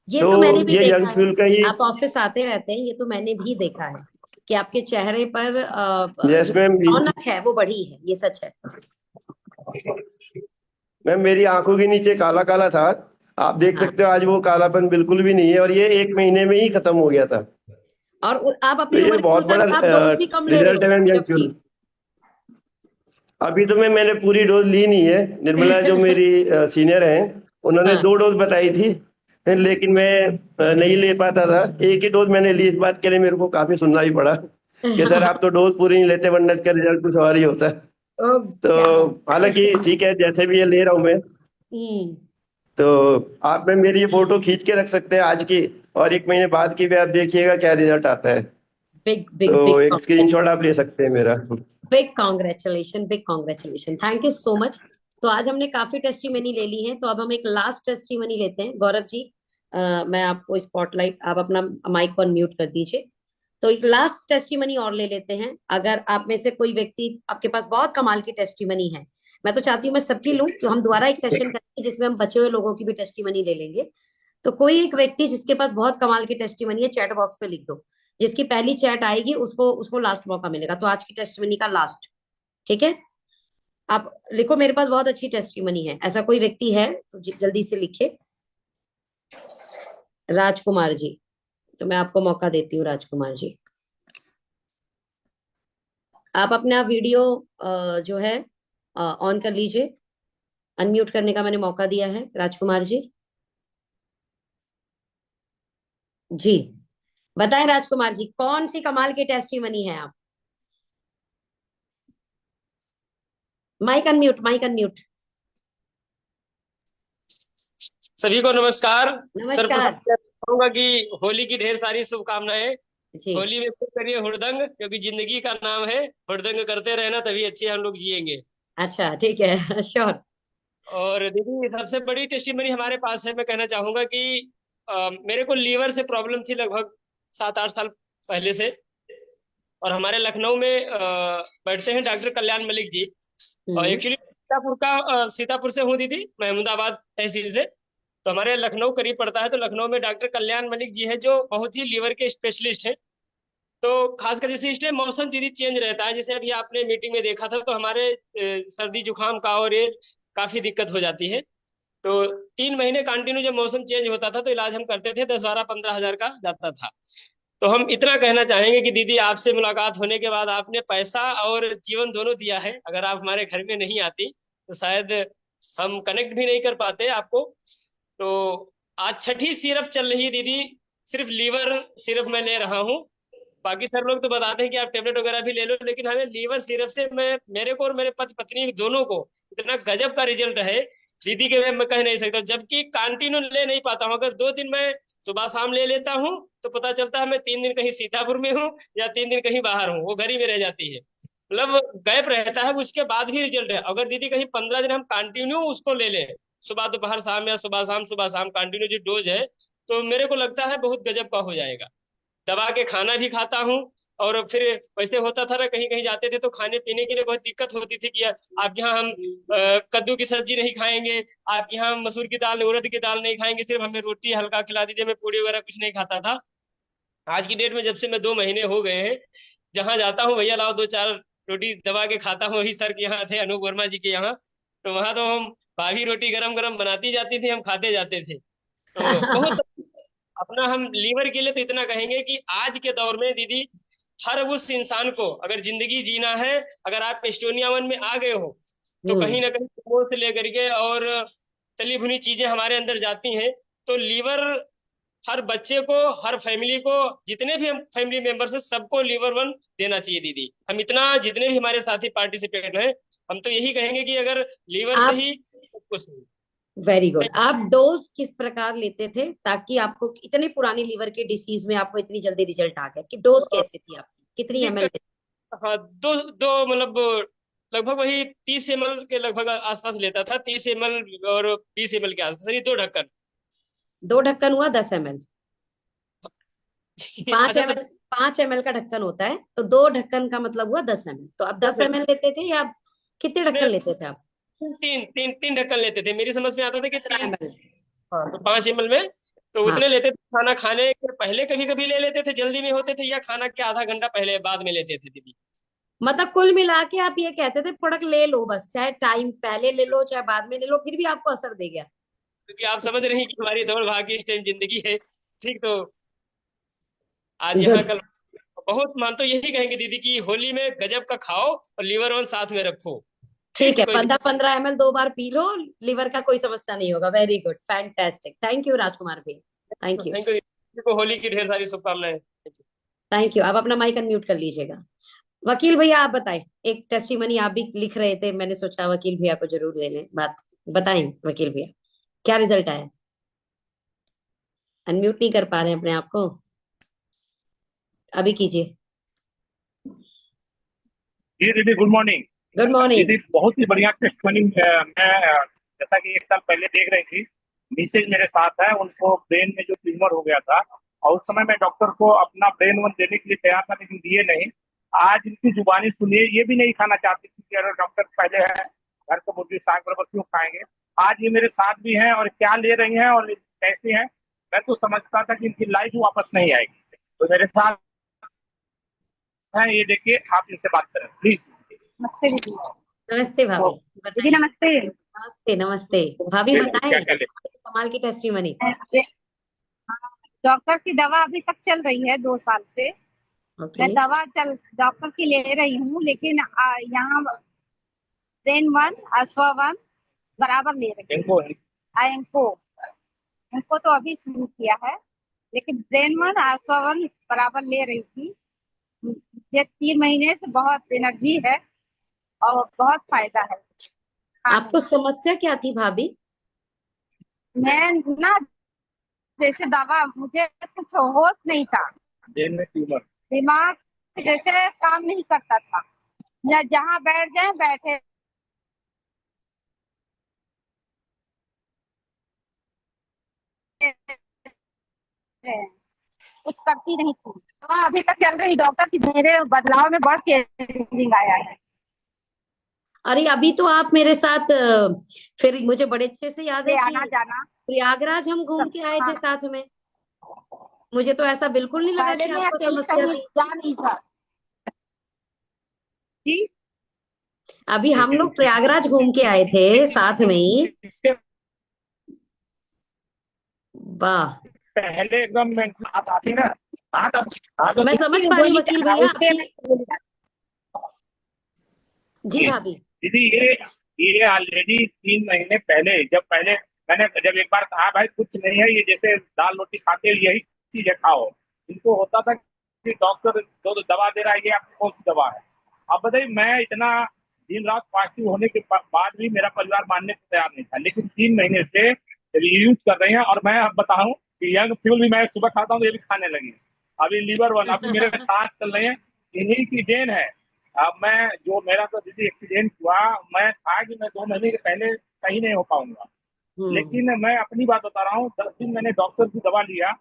ये तो तो मैंने भी ये देखा यंग है, फ्यूल का ही। आप ऑफिस आते रहते हैं, ये तो मैंने भी देखा है कि आपके चेहरे पर यस जो मैम। रौनक है वो बढ़ी है, ये सच है। मैम मेरी आंखों के नीचे काला काला था, आप देख हाँ, सकते हो आज वो कालापन बिल्कुल भी नहीं है, और ये 1 महीने में ही खत्म हो गया था। और आप तो अपनी ये उम्र के बहुत बड़ा अनुसार आप डोज भी कम ले रहे रिजल्ट है हो मैम यंग जबकि। फ्यूल। अभी तो मैंने पूरी डोज ली नहीं है, निर्मला जो मेरी सीनियर हैं, उन्होंने हाँ। 2 डोज बताई थी, लेकिन मैं नहीं ले पाता था। एक ही डोज मैंने ली, इस बात के लिए मेरे को काफी सुनना भी पड़ा कि सर आप तो डोज पूरी नहीं लेते, वरना इसका रिजल्ट कुछ और ही होता है। ओ, तो क्या बात। हालांकि ठीक है, जैसे भी ये ले रहा हूँ मैं, हम्म। तो आप में मेरी ये फोटो खींच के रख सकते हैं आज की, और 1 महीने बाद की भी आप देखिएगा क्या रिजल्ट आता है। बिग बिग तो बिग एक स्क्रीनशॉट आप ले सकते हैं मेरा। Big congratulation, big congratulation, thank you so much. तो आज हमने काफी टेस्टिमनी ले ली है, तो अब हम एक लास्ट टेस्टिमनी लेते हैं। गौरव जी, मैं आपको स्पॉटलाइट, आप अपना माइक पर म्यूट कर दीजिए। तो एक लास्ट टेस्टिमनी और ले लेते हैं। अगर आप में से कोई व्यक्ति, आपके पास बहुत कमाल की टेस्टिमनी है, मैं तो चाहती हूँ मैं सबकी लूं, तो हम दोबारा एक सेशन करेंगे जिसमें हम बचे हुए लोगों की भी टेस्टिमनी ले लेंगे। तो कोई एक व्यक्ति जिसके पास बहुत कमाल की टेस्टिमनी है, चैट बॉक्स पे लिख दो। जिसकी पहली चैट आएगी उसको उसको लास्ट मौका मिलेगा। तो आज की टेस्टिमनी का लास्ट, ठीक है? आप लिखो मेरे पास बहुत अच्छी टेस्टिमनी है, ऐसा कोई व्यक्ति है तो जल्दी से लिखे। राजकुमार जी, तो मैं आपको मौका देती हूँ राजकुमार जी। आप अपना वीडियो जो है ऑन कर लीजिए। अनम्यूट करने का मैंने मौका दिया है राजकुमार जी। जी, बताएं राजकुमार जी, कौन सी कमाल की टेस्टिमनी है आप? Mic unmute, mic unmute. सभी को नमस्कार। नमस्कार। सर्वप्रथम मैं कहूंगा कि होली की ढेर सारी शुभकामनाएं। जी, होली में खूब करिए हुड़दंग, क्योंकि जिंदगी का नाम है हुड़दंग, करते रहना तभी अच्छे हम लोग जिएंगे। अच्छा ठीक है। श्योर। और दीदी सबसे बड़ी टेस्टिमनी हमारे पास है, मैं कहना चाहूंगा कि मेरे को लीवर से प्रॉब्लम थी लगभग 7-8 साल पहले से। और हमारे लखनऊ में बैठते हैं डॉक्टर कल्याण मलिक जी। और एक्चुअली सीतापुर से हूँ दीदी, महमूदाबाद तहसील से। तो हमारे लखनऊ करीब पड़ता है, तो लखनऊ में डॉक्टर कल्याण मलिक जी है जो बहुत ही लीवर के स्पेशलिस्ट हैं। तो खासकर जैसे इस टाइम मौसम दीदी चेंज रहता है, जैसे अभी आपने मीटिंग में देखा था, तो हमारे सर्दी जुकाम का और ये काफी दिक्कत हो जाती है। तो 3 महीने कंटिन्यू जब मौसम चेंज होता था तो इलाज हम करते थे, 10-12-15 हजार का जाता था। तो हम इतना कहना चाहेंगे कि दीदी आपसे मुलाकात होने के बाद आपने पैसा और जीवन दोनों दिया है। अगर आप हमारे घर में नहीं आती तो शायद हम कनेक्ट भी नहीं कर पाते आपको। तो आज छठी सिरप चल रही है दीदी, सिर्फ लीवर सिर्फ मैं ले रहा हूँ। बाकी सर लोग तो बताते हैं कि आप टेबलेट वगैरह भी ले लो, लेकिन हमें लीवर सिरप से मेरे को और मेरे पति पत्नी दोनों को इतना गजब का रिजल्ट है दीदी के, मैं कह नहीं सकता। जबकि कंटिन्यू ले नहीं पाता हूँ, अगर 2 दिन मैं सुबह शाम ले लेता हूँ तो पता चलता है मैं 3 दिन कहीं सीतापुर में हूँ या 3 दिन कहीं बाहर हूँ, वो घर ही में रह जाती है। मतलब गैप रहता है, उसके बाद भी रिजल्ट है। अगर दीदी कहीं 15 दिन हम कंटिन्यू उसको ले लें, सुबह दोपहर शाम या सुबह शाम कंटिन्यू जो डोज है, तो मेरे को लगता है बहुत गजब का हो जाएगा। दबा के खाना भी खाता हूँ। और फिर वैसे होता था ना, कहीं कहीं जाते थे तो खाने पीने के लिए बहुत दिक्कत होती थी कि आप यहाँ हम कद्दू की सब्जी नहीं खाएंगे, आप यहाँ मसूर की दाल उड़द की दाल नहीं खाएंगे, सिर्फ हमें रोटी हल्का खिला दीजिए, मैं पूड़ी वगैरह कुछ नहीं खाता था। आज की डेट में जब से मैं 2 महीने हो गए हैं, जहाँ जाता हूँ भैया लाओ 2-4 रोटी दबा के खाता हूँ। वही सर के यहाँ थे, अनूप वर्मा जी के यहाँ, तो वहां तो हम भाभी रोटी गरम गरम बनाती जाती थी, हम खाते जाते थे। तो बहुत अपना हम लीवर के लिए तो इतना कहेंगे कि आज के दौर में दीदी हर उस इंसान को अगर जिंदगी जीना है, अगर आप एस्टोनिया 1 में आ गए हो तो कहीं ना कहीं मोर से लेकर के और तली भुनी चीजें हमारे अंदर जाती हैं। तो लीवर हर बच्चे को, हर फैमिली को, जितने भी हम फैमिली मेंबर्स हैं सबको लीवर 1 देना चाहिए दीदी। हम इतना जितने भी हमारे साथी पार्टिसिपेट हैं, हम तो यही कहेंगे कि अगर लीवर आप सही सब कुछ सही। Very good. आप डोज किस प्रकार लेते थे ताकि आपको इतने पुरानी लीवर के डिसीज में आपको इतनी जल्दी रिजल्ट आ गया? कि डोज कैसे थी आपकी, कितनी एमएल? हाँ, दो दो मतलब लगभग वही 30 ml के लगभग आसपास लेता था, 30 ml और 20 ml के आसपास, ये 2 ढक्कन। 2 ढक्कन हुआ 10 ml। 5 अच्छा तो ml, 5 ml का ढक्कन होता है, तो 2 ढक्कन का मतलब हुआ 10 ml। तो आप 10 ml लेते थे या कितने ढक्कन लेते थे आप? तीन ढक्कन लेते थे। मेरी समझ में आता था कि 15 3, ml। हाँ तो 5 ml में तो हाँ, उतने लेते थे। खाना खाने के पहले कभी कभी ले लेते थे, जल्दी में होते थे, या खाना के आधा घंटा पहले बाद में लेते थे दीदी। मतलब कुल मिला के आप ये कहते थे प्रोडक्ट ले लो बस, चाहे टाइम पहले ले लो चाहे बाद में ले लो, फिर भी आपको असर दे गया। क्योंकि आप समझ रही हैं कि हमारी दौड़ भाग की इस टाइम जिंदगी है, ठीक। तो आज यहाँ गुड। कल बहुत मान तो यही कहेंगे दीदी कि होली में गजब का खाओ और लीवर 1 साथ में रखो। ठीक है, कोई 15-15 ml 2 बार पी लो, लीवर का कोई समस्या नहीं होगा। Very good, fantastic. Thank you Rajkumar भाई, थैंक यू। थैंक यू को होली की ढेर सारी शुभकामनाएं। Thank you. आप अपना माइक अनम्यूट कर लीजिएगा। वकील भैया आप बताएं, एक टेस्टिमनी आप भी लिख रहे थे, मैंने सोचा वकील भैया को जरूर ले लें बात। बताएं वकील भैया, क्या रिजल्ट आया? अनम्यूट नहीं कर पा रहे हैं अपने आप को, अभी कीजिए। जी दीदी, गुड मॉर्निंग। Good morning. दीदी बहुत ही बढ़िया टेस्टमनी। मैं जैसा कि 1 साल पहले देख रही थी, मिसेज मेरे साथ है, उनको ब्रेन में जो ट्यूमर हो गया था, और उस समय मैं डॉक्टर को अपना ब्रेन 1 देने के लिए तैयार था, लेकिन दिए नहीं। आज इनकी जुबानी सुनिए, ये भी नहीं खाना चाहती थी कि अगर डॉक्टर पहले है घर को मुर्गी साग बराबर क्यों खाएंगे। आज ये मेरे साथ भी हैं और क्या ले रही हैं और कैसे हैं। मैं तो समझता था कि इनकी लाइफ वापस नहीं आएगी, तो मेरे साथ है। ये देखिए, आप इनसे बात करें प्लीज। नमस्ते दीदी। नमस्ते भाभी, दीदी बताइए। नमस्ते। नमस्ते नमस्ते भाभी, बताएं क्या क्या ले कमाल की टेस्टिमनी। डॉक्टर की दवा अभी तक चल रही है 2 साल से। ओके। मैं दवा डॉक्टर की ले रही हूँ, लेकिन यहाँ ब्रेन 1 अश्वा 1 बराबर ले रही इनको हूँ। इनको तो अभी शुरू किया है, लेकिन ब्रेन 1 अश्वा 1 बराबर ले रही थी। ये 3 महीने से बहुत एनर्जी है और बहुत फायदा है। आपको समस्या क्या थी भाभी? मैं ना जैसे दवा, मुझे कुछ होश नहीं था, ब्रेन में ट्यूमर, दिमाग जैसे काम नहीं करता था, या जहाँ बैठ जाए बैठे कुछ करती नहीं थी। दवा अभी तक चल रही डॉक्टर की, मेरे बदलाव में बहुत चेंजिंग आया है। अरे अभी तो आप मेरे साथ फिर मुझे बड़े अच्छे से याद है कि आना जाना प्रयागराज हम घूम के आए थे साथ में। मुझे तो ऐसा बिल्कुल नहीं लगा पहले कि मैं आपको अकेली समस्या कहीं थी। जा नहीं था जी। अभी हम लोग प्रयागराज घूम के आए थे साथ में ही। वाह, पहले एकदम आप आती ना हाँ तो हाँ तो मैं समझ पा रही हूँ वकील भैया आपकी। जी दीदी भाभी। दीदी, ये ऑलरेडी 3 महीने पहले, जब मैंने जब एक बार कहा भाई कुछ नहीं है, ये जैसे दाल रोटी खाते हैं, यही चीज है खाओ, इनको होता था कि डॉक्टर जो दवा दे रहा है ये आपकी कौन सी दवा है। अब बताइए, मैं इतना दिन रात पॉजिटिव होने के बाद भी मेरा परिवार मानने को तैयार नहीं था, लेकिन 3 महीने से यूज कर रहे हैं। और मैं अब बताऊं कि यंग फ्यूल भी मैं सुबह खाता हूँ तो ये भी खाने लगी, अभी लीवर वन अभी मेरे साथ चल रहे हैं, इन्हीं की देन है। अब मैं जो मेरा तो दीदी एक्सीडेंट हुआ, मैं था कि मैं 2 महीने के पहले सही नहीं हो पाऊंगा, लेकिन मैं अपनी बात बता रहा हूँ, 10 दिन मैंने डॉक्टर की दवा लिया,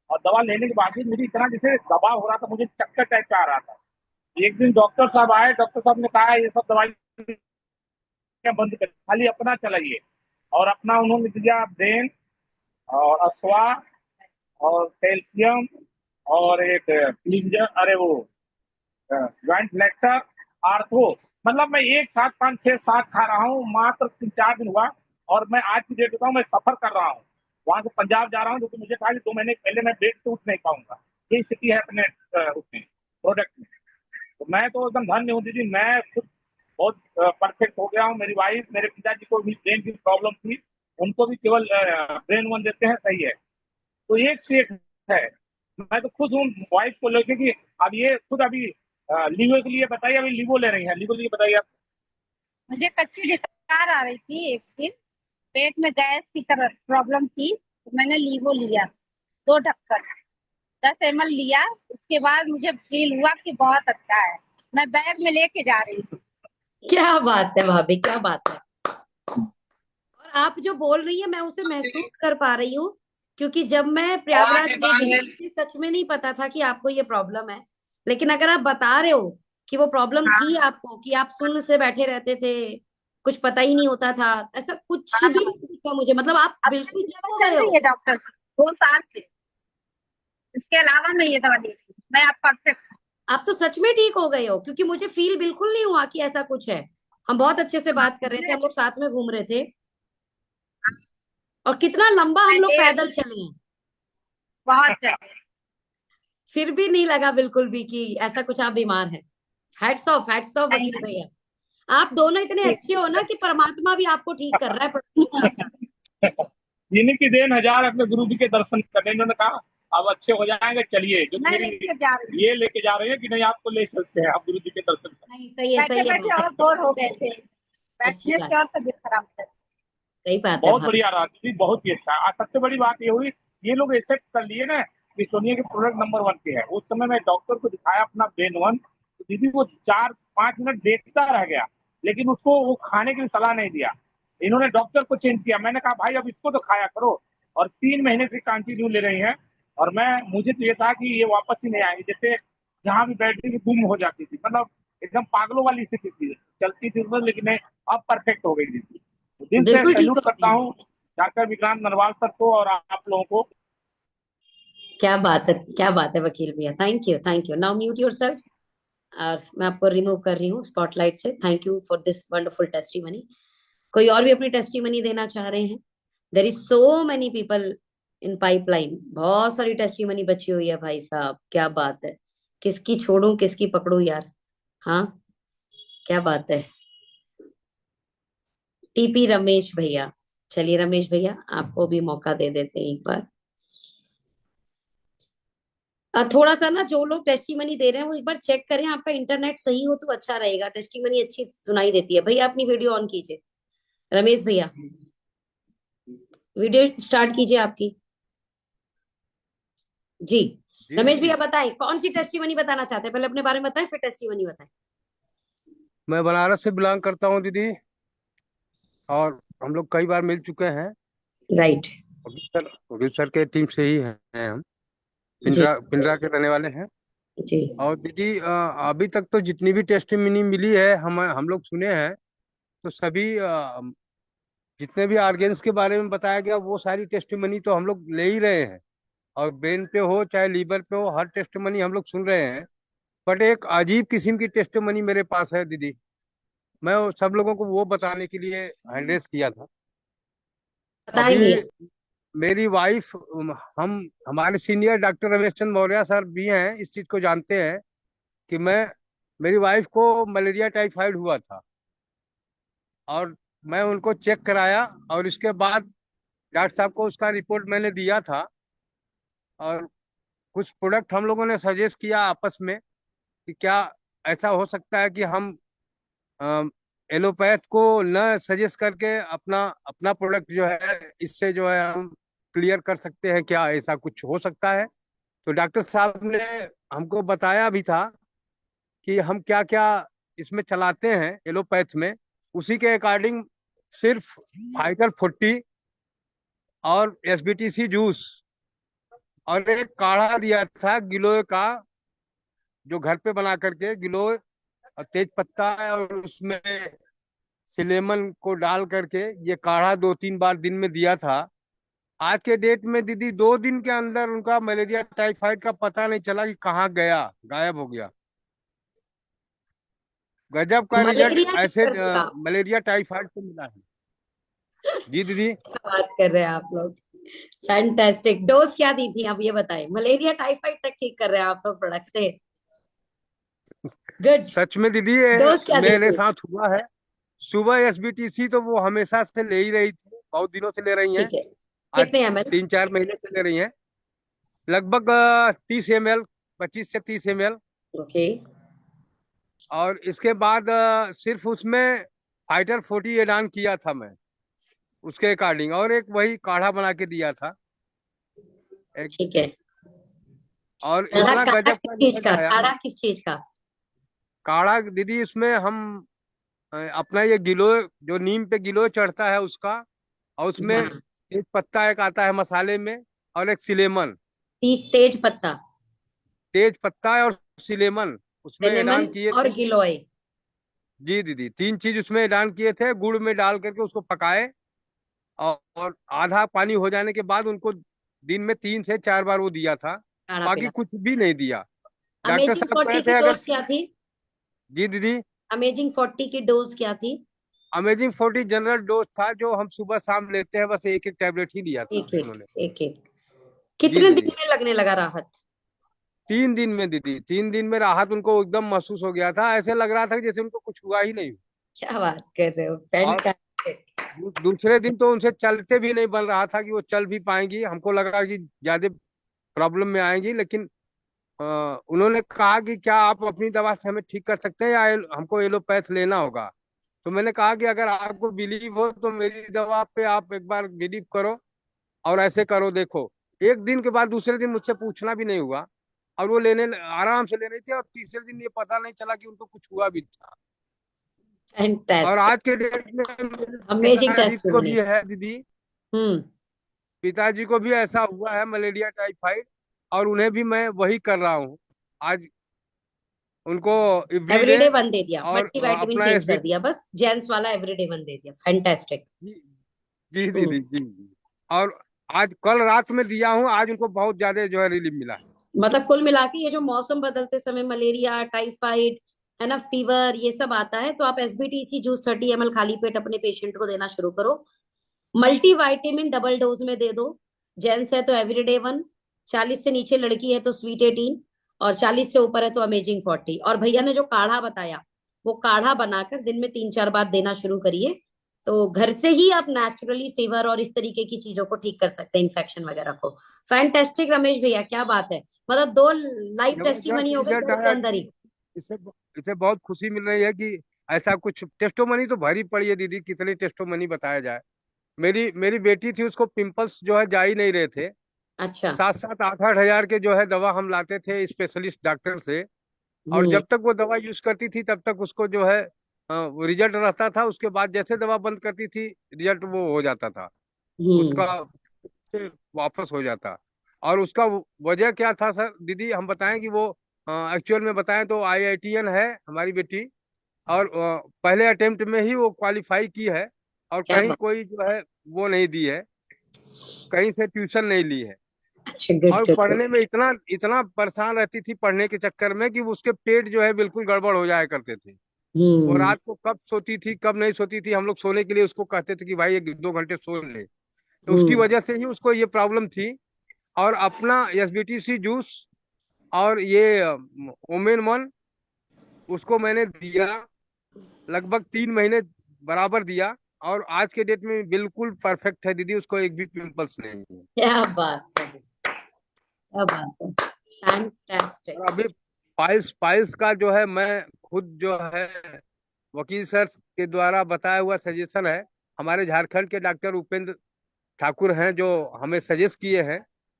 और दवा लेने के बाद भी मुझे इतना जैसे दबाव हो रहा था, मुझे चक्कर टाइप का आ रहा था। एक दिन डॉक्टर साहब आए, डॉक्टर साहब ने कहा ये सब दवाई बंद कर, खाली अपना चलाइए। और अपना उन्होंने दिया ब्रेन और अश्वा और कैल्शियम और एक क्लींजर, अरे वो ज्वाइंट फ्लेक्सर, आर्थो, मतलब मैं एक साथ 5 6 7 खा रहा हूँ, मात्र 3 4 दिन हुआ। और मैं आज की डेट बताऊँ, मैं सफर कर रहा हूँ, वहां से पंजाब जा रहा हूँ, क्योंकि मुझे कहा कि 2 महीने पहले मैं बेड से उठ नहीं पाऊंगा, ये स्थिति है अपने उसमें प्रोडक्ट में। तो मैं तो एकदम धन्य हूँ दीदी, मैं खुद बहुत परफेक्ट हो गया हूँ। मेरी वाइफ, मेरे पिताजी को भी ब्रेन की प्रॉब्लम थी, उनको भी केवल ब्रेन वन देते हैं, सही है। तो एक से एक है। मैं तो खुद हूँ वाइफ को लेके कि अब ये खुद अभी लीवर के लिए बताइए, अभी लीवो ले रही है, लीवो के लिए बताइए आप। मुझे कच्ची डकार आ रही थी एक दिन, पेट में गैस की तरह प्रॉब्लम थी, तो मैंने लीवो लिया 2 ढक्कन, 10 ml लिया। उसके बाद मुझे फील हुआ कि बहुत अच्छा है, मैं बैग में लेके जा रही हूँ। क्या बात है भाभी, क्या बात है। और आप जो बोल रही है मैं उसे महसूस कर पा रही हूँ, क्योंकि जब मैं प्रयागराज ले गई मुझे सच में नहीं पता था कि आपको ये प्रॉब्लम है। लेकिन अगर आप बता रहे हो कि वो प्रॉब्लम थी आपको, कि आप सुन्न से बैठे रहते थे, कुछ पता ही नहीं होता था, ऐसा कुछ भी नहीं दिखा मुझे, मतलब आप अब बिल्कुल ठीक हो चल गए रही हो। है डॉक्टर 2 साल से, इसके अलावा मैं ये दवा ले रही हूँ, मैं आप परफेक्ट। आप तो सच में ठीक हो गए हो, क्योंकि मुझे फील बिल्कुल नहीं हुआ कि ऐसा कुछ है। हम बहुत अच्छे से बात कर रहे थे, हम लोग साथ में घूम रहे थे, और कितना लंबा हम लोग पैदल चले हैं, बहुत फिर भी नहीं लगा बिल्कुल भी कि ऐसा कुछ आप बीमार हैं। हैट्स ऑफ वकील भैया। आप दोनों इतने अच्छे हो ना कि परमात्मा भी आपको ठीक कर रहा है प्रभु के साथ साथ। इन्हीं की देन, हजार अपने गुरु जी के दर्शन करने, इन्होंने कहा अब अच्छे हो जाएंगे, चलिए जो मैं मेरी लेके जा रही हूँ। ये लेके जा रहे हैं कि नहीं, आपको ले चलते हैं, आप गुरु जी के दर्शन करने। नहीं सही है, बैठे सही है बैठे बात, और बोर हो गए थे, अच्छी बैठने बात, से और तबीयत खराब है। सही बात है बहुत भाभी। बढ़िया रहा दीदी, बहुत ही अच्छा। और सबसे बड़ी बात ये हुई, ये लोग एक्सेप्ट कर लिए ना कि सोनिया के प्रोडक्ट नंबर 1 पे है। उस समय मैं डॉक्टर को दिखाया अपना ब्रेन वन, तो दीदी वो 4 5 मिनट देखता रह गया, लेकिन उसको वो खाने की सलाह नहीं दिया। इन्होंने डॉक्टर को चेंज किया, मैंने कहा भाई अब इसको तो खाया करो, और 3 महीने से कंटिन्यू ले रही है। और मुझे तो ये था कि ये वापस ही नहीं आएंगे, जैसे जहां भी बैठती थी गुम हो जाती थी, मतलब एकदम पागलों वाली स्थिति थी, चलती थी उसमें, लेकिन अब परफेक्ट हो गई थी। दिल से बिल्कुल ठीक सैल्यूट हो करता गई। हूँ डॉक्टर विक्रांत नरवाल सर को और आप लोगों को। क्या बात है, क्या बात है वकील भैया, thank you, thank you. Now mute yourself. और मैं आपको रिमूव कर रही हूँ स्पॉटलाइट से। Thank you for this wonderful testimony. कोई और भी अपनी टेस्टिमनी देना चाह रहे हैं? There is so many people in pipeline, बहुत सारी टेस्टिमनी बची हुई है भाई साहब, क्या बात है। किसकी छोड़ू किसकी पकड़ू यार। हाँ, क्या बात है। टीपी रमेश भैया, चलिए रमेश भैया आपको भी मौका दे देते हैं एक बार। थोड़ा सा ना जो लोग टेस्टिमनी दे रहे हैं वो एक बार चेक करें, आपका इंटरनेट सही हो तो अच्छा रहेगा, टेस्टिमनी अच्छी सुनाई देती है। भैया अपनी वीडियो ऑन कीजिए, रमेश भैया वीडियो स्टार्ट कीजिए आपकी। जी रमेश भैया बताएं कौन सी टेस्टिमनी बताना चाहते हैं, पहले अपने बारे में बताएं फिर टेस्टिमनी बताएं। मैं बनारस से बिलोंग करता हूँ दीदी, और हम लोग कई बार मिल चुके हैं। राइट। वकील सर के टीम से ही हैं हम, जी पिंडरा के रहने वाले हैं। जी। और दीदी अभी तक तो जितनी भी टेस्टिमनी मिली है हम लोग सुने हैं, तो सभी जितने भी ऑर्गेन्स के बारे में बताया गया वो सारी टेस्टिमनी तो हम लोग ले ही रहे हैं, और ब्रेन पे हो चाहे लीवर पे हो, हर टेस्टिमनी हम लोग सुन रहे हैं। बट एक अजीब किस्म की टेस्टिमनी मेरे पास है दीदी, मैं सब लोगों को वो बताने के लिए हैंड रेस किया था। बताएं अभी भैया। मेरी वाइफ, हम हमारे senior doctor Ramesh Chandra Maurya sir भी हैं, इस चीज को जानते हैं कि मेरी वाइफ को मलेरिया टाइफाइड हुआ था, और मैं उनको चेक कराया, और इसके बाद डॉक्टर साहब को उसका रिपोर्ट मैंने दिया था, और कुछ प्रोडक्ट हम लोगों ने सजेस्ट किया आपस में कि क्या ऐसा हो सकता है कि हम एलोपैथ को न सजेस्ट करके अपना अपना प्रोडक्ट जो है, इससे जो है हम क्लियर कर सकते हैं, क्या ऐसा कुछ हो सकता है? तो डॉक्टर साहब ने हमको बताया भी था कि हम क्या क्या इसमें चलाते हैं एलोपैथ में, उसी के अकॉर्डिंग सिर्फ फाइटर 40 और एसबीटीसी जूस और एक काढ़ा दिया था गिलोय का, जो घर पे बना करके गिलोय और तेज पत्ता और उसमें सिलेमन को डाल करके ये काढ़ा 2-3 बार दिन में दिया था। आज के डेट में दीदी 2 दिन के अंदर उनका मलेरिया टाइफाइड का पता नहीं चला कि कहाँ गया, गायब हो गया। गजब का रिजल्ट मलेरिया ठीक ऐसे कर देगा। मलेरिया टाइफाइड से मिला है। जी दीदी। क्या बात कर रहे हैं आप लोग, फैंटास्टिक। डोज क्या दी थी आप ये बताएं, मलेरिया टाइफाइड तक ठीक कर रहे हैं आप लोग प्रोडक्ट से। गुड। सच में दीदी, ये डोज क्या दी मेरे थी? साथ हुआ है। सुबह एसबीटीसी तो वो हमेशा से ले ही रही थी, बहुत दिनों से ले रही हैं, ठीक है, आज कितने ml? 3-4 महीने से ले रही हैं, लगभग 30 ml, 25 से 30 ml। ओके। और इसके बाद सिर्फ उसमें फाइटर 40 ऐलान किया था मैं उसके अकॉर्डिंग, और एक वही काढ़ा बना के दिया था एक, ठीक है। और काढ़ा इतना काढ़ा गजब किस का चीज रिजल्ट का, आया। काढ़ा किस चीज का? काढ़ा दीदी इसमें हम अपना ये गिलोय, जो नीम पे गिलोय चढ़ता है उसका, और उसमें हाँ, तेज पत्ता एक आता है मसाले में, और एक सिलेमन, तेज पत्ता, तेज पत्ता और सिलेमन उसमें सिनेमन ऐलान किए और थे। गिलोय। जी दीदी, 3 चीज उसमें ऐलान किए थे, गुड़ में डाल करके उसको पकाए, और आधा पानी हो जाने के बाद उनको दिन में 3 से 4 बार वो दिया था, काढ़ा बाकी पिला। कुछ भी नहीं दिया। डॉक्टर अमेजिंग साहब 40 कहे की थे अगर। डोज क्या थी? जी दीदी। अमेजिंग 40 की डोज क्या थी? अमेजिंग 40 जनरल डोज था, जो हम सुबह शाम लेते हैं, बस एक एक टैबलेट ही दिया था एक एक उन्होंने। एक एक। जी कितने दीदी। दिन में लगने लगा राहत? 3 दिन में दीदी, 3 दिन में राहत उनको एकदम महसूस हो गया था, ऐसे लग रहा था कि जैसे उनको कुछ हुआ ही नहीं। क्या बात कर रहे हो, और फैंटास्टिक। दूसरे दिन तो उनसे चलते भी नहीं बन रहा था कि वो चल भी पाएंगी, हमको लगा कि ज्यादा प्रॉब्लम में आएंगी, लेकिन उन्होंने कहा कि क्या आप अपनी दवा से हमें ठीक कर सकते हैं, या हमको एलोपैथ लेना होगा? तो मैंने कहा कि अगर आपको बिलीव हो तो मेरी दवा पे आप एक बार बिलीव करो, और ऐसे करो देखो। एक दिन के बाद दूसरे दिन मुझसे पूछना भी नहीं हुआ, और वो आराम से ले रही थी, और तीसरे दिन ये पता नहीं चला कि उनको कुछ हुआ भी था। और फैंटास्टिक। आज के डेट में मेरे अमेजिंग पिताजी को टेस्टिमनी। भी है दीदी, हम्म। पिताजी को भी ऐसा हुआ है मलेरिया टाइफाइड, और उन्हें भी मैं वही कर रहा हूँ आज, उनको एवरीडे, एवरीडे वन दे दिया, और मल्टीविटामिन अपना चेंज एसबी। कर दिया, बस जेंट्स वाला एवरीडे वन दे दिया। फैंटास्टिक। जी जी हम्म। दीदी, जी जी। और आज कल रात में दिया हूँ, आज उनको बहुत ज्यादा जो है रिलीफ मिला है। मतलब कुल मिला के ये जो मौसम बदलते समय मलेरिया टाइफाइड है ना, फीवर, ये सब आता है, तो आप एसबीटीसी जूस 30 ml खाली पेट अपने पेशेंट को देना शुरू करो। मल्टीविटामिन डबल डोज में दे दो। जेंट्स है तो एवरीडे वन, 40 से नीचे लड़की है तो स्वीट 18, और 40 से ऊपर है तो अमेजिंग 40। और भैया ने जो काढ़ा बताया, वो काढ़ा बनाकर दिन में 3-4 बार देना शुरू करिए, तो घर से ही आप नेचुरली फीवर और इस तरीके की चीजों को ठीक कर सकते हैं, इन्फेक्शन वगैरह को। फैंटेस्टिक रमेश भैया, क्या बात है। मतलब 2 लाइव जबरदस्त टेस्टिमनी हो गई रिजल्ट दो के आया अंदर ही। दीदी। इससे इससे बहुत खुशी मिल रही है कि ऐसा कुछ टेस्टोमनी तो भरी पड़ी है दीदी, कितनी टेस्टोमनी बताया जाए। मेरी मेरी बेटी थी, उसको पिंपल्स जो है जा ही नहीं रहे थे। अच्छा। 7-7, 8-8 हजार के जो है दवा हम लाते थे स्पेशलिस्ट डॉक्टर से, और हम्म। जब तक वो दवा यूज करती थी तब तक उसको जो है रिजल्ट रहता था, उसके बाद जैसे दवा बंद करती थी रिजल्ट वो हो जाता था हम्म। उसका, से वापस हो जाता। और उसका वजह क्या था सर दीदी, हम बताएं कि वो एक्चुअल में बताएं तो आईआईटीएन है हमारी बेटी, और पहले अटेम्प्ट में ही वो क्वालिफाई की है, और क्या कहीं बात। कोई जो है वो नहीं दी है, कहीं से ट्यूशन नहीं ली है। अच्छा, गुड और गुड गुड। पढ़ने में इतना इतना परेशान रहती थी पढ़ने के चक्कर में कि उसके पेट जो है बिल्कुल गड़बड़ हो जाया करते थे। वो हम्म। रात को कब सोती थी कब नहीं सोती थी, हम लोग सोने के लिए उसको कहते थे कि भाई 1-2 घंटे सो ले, उसकी वजह से ही उसको ये प्रॉब्लम थी। और अपना SBTC जूस और ये ओमेन 1 उसको मैंने दिया, लगभग 3 महीने बराबर दिया, और आज के डेट में बिल्कुल परफेक्ट है दीदी, उसको एक भी पिंपल्स नहीं है। क्या बात है, क्या बात है, फैंटास्टिक। और अभी पाइल्स का जो है, मैं खुद जो है वकील सर के द्वारा बताया हुआ सजेशन है, हमारे झारखंड के डॉक्टर उपेंद्र ठाकुर हैं जो हमें सजेस्ट किए हैं,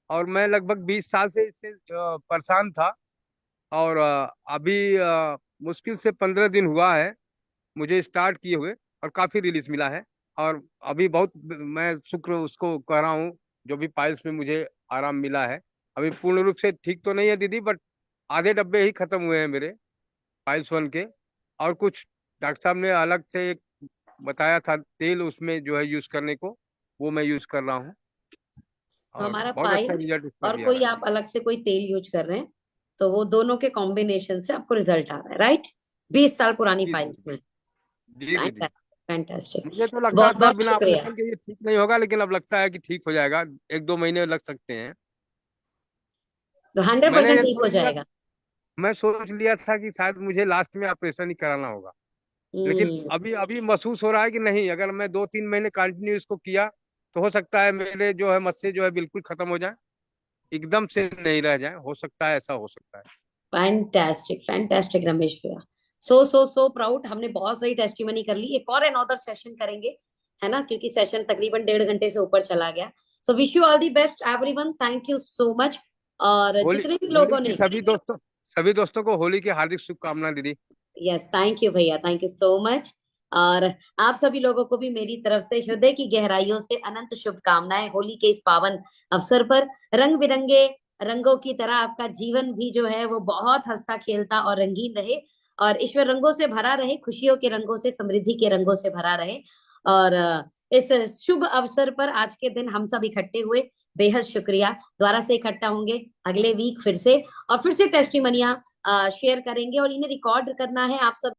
और मैं लगभग 20 साल से इससे परेशान था। और अभी मुश्किल से 15 दिन हुआ है मुझे स्टार्ट किए हुए, और काफी रिलीज मिला है। और अभी बहुत मैं शुक्र उसको कर रहा हूँ, जो भी पाइल्स में मुझे आराम मिला है। अभी पूर्ण रूप से ठीक तो नहीं है दीदी, बट आधे डब्बे ही खत्म हुए हैं मेरे पाइल्स 1 के। और कुछ डॉक्टर साहब ने अलग से एक बताया था तेल, उसमें जो है यूज करने को, वो मैं यूज कर रहा हूँ, तो और हमारा बहुत अच्छा पाइल्स रिजल्ट उसका और भी आ कोई रहा आप अलग से कोई तेल यूज कर रहे हैं, तो वो दोनों के कॉम्बिनेशन से आपको रिजल्ट आ रहा है, राइट? 20 साल पुरानी है। फाइल्स में। जी दीदी, फैंटास्टिक, मुझे तो लगता बहुत था बहुत बिना शुक्रिया। ऑपरेशन के ये ठीक नहीं होगा, लेकिन अब लगता है कि ठीक हो जाएगा, 1-2 महीने लग सकते हैं। तो मैंने 100% ये ठीक हो जाएगा। मैं सोच लिया था कि शायद मुझे लास्ट में ऑपरेशन ही कराना होगा, लेकिन हम्म, अभी अभी महसूस हो रहा है कि नहीं, अगर मैं 2-3 महीने कंटिन्यू इसको किया तो हो सकता है मेरे जो है मस्से जो है बिल्कुल खत्म हो जाए, एकदम से नहीं रह जाए, हो सकता है, ऐसा हो सकता है। फैंटास्टिक फैंटास्टिक रमेश भैया, सो प्राउड। हमने बहुत सही टेस्टिमनी कर ली। एक और अनदर सेशन करेंगे, है ना, क्योंकि सेशन तकरीबन 1.5 घंटे से ऊपर चला गया। So wish you all the best everyone, thank you so much. और होली जितने भी होली लोगों की ने, सभी दोस्तों को होली की हार्दिक शुभकामनाएं दीदी। यस थैंक यू भैया, थैंक यू सो मच। और आप सभी लोगों को भी मेरी तरफ से हृदय की गहराइयों से अनंत शुभकामनाएं होली के इस पावन अवसर पर। रंग बिरंगे रंगों की तरह आपका जीवन भी जो है वो बहुत हंसता खेलता और रंगीन रहे, और ईश्वर रंगों से भरा रहे, खुशियों के रंगों से, समृद्धि के रंगों से भरा रहे। और इस शुभ अवसर पर आज के दिन हम सब इकट्ठे हुए, बेहद शुक्रिया। दोबारा से इकट्ठा होंगे अगले वीक फिर से, और फिर से टेस्टिमनिया शेयर करेंगे, और इन्हें रिकॉर्ड करना है आप सब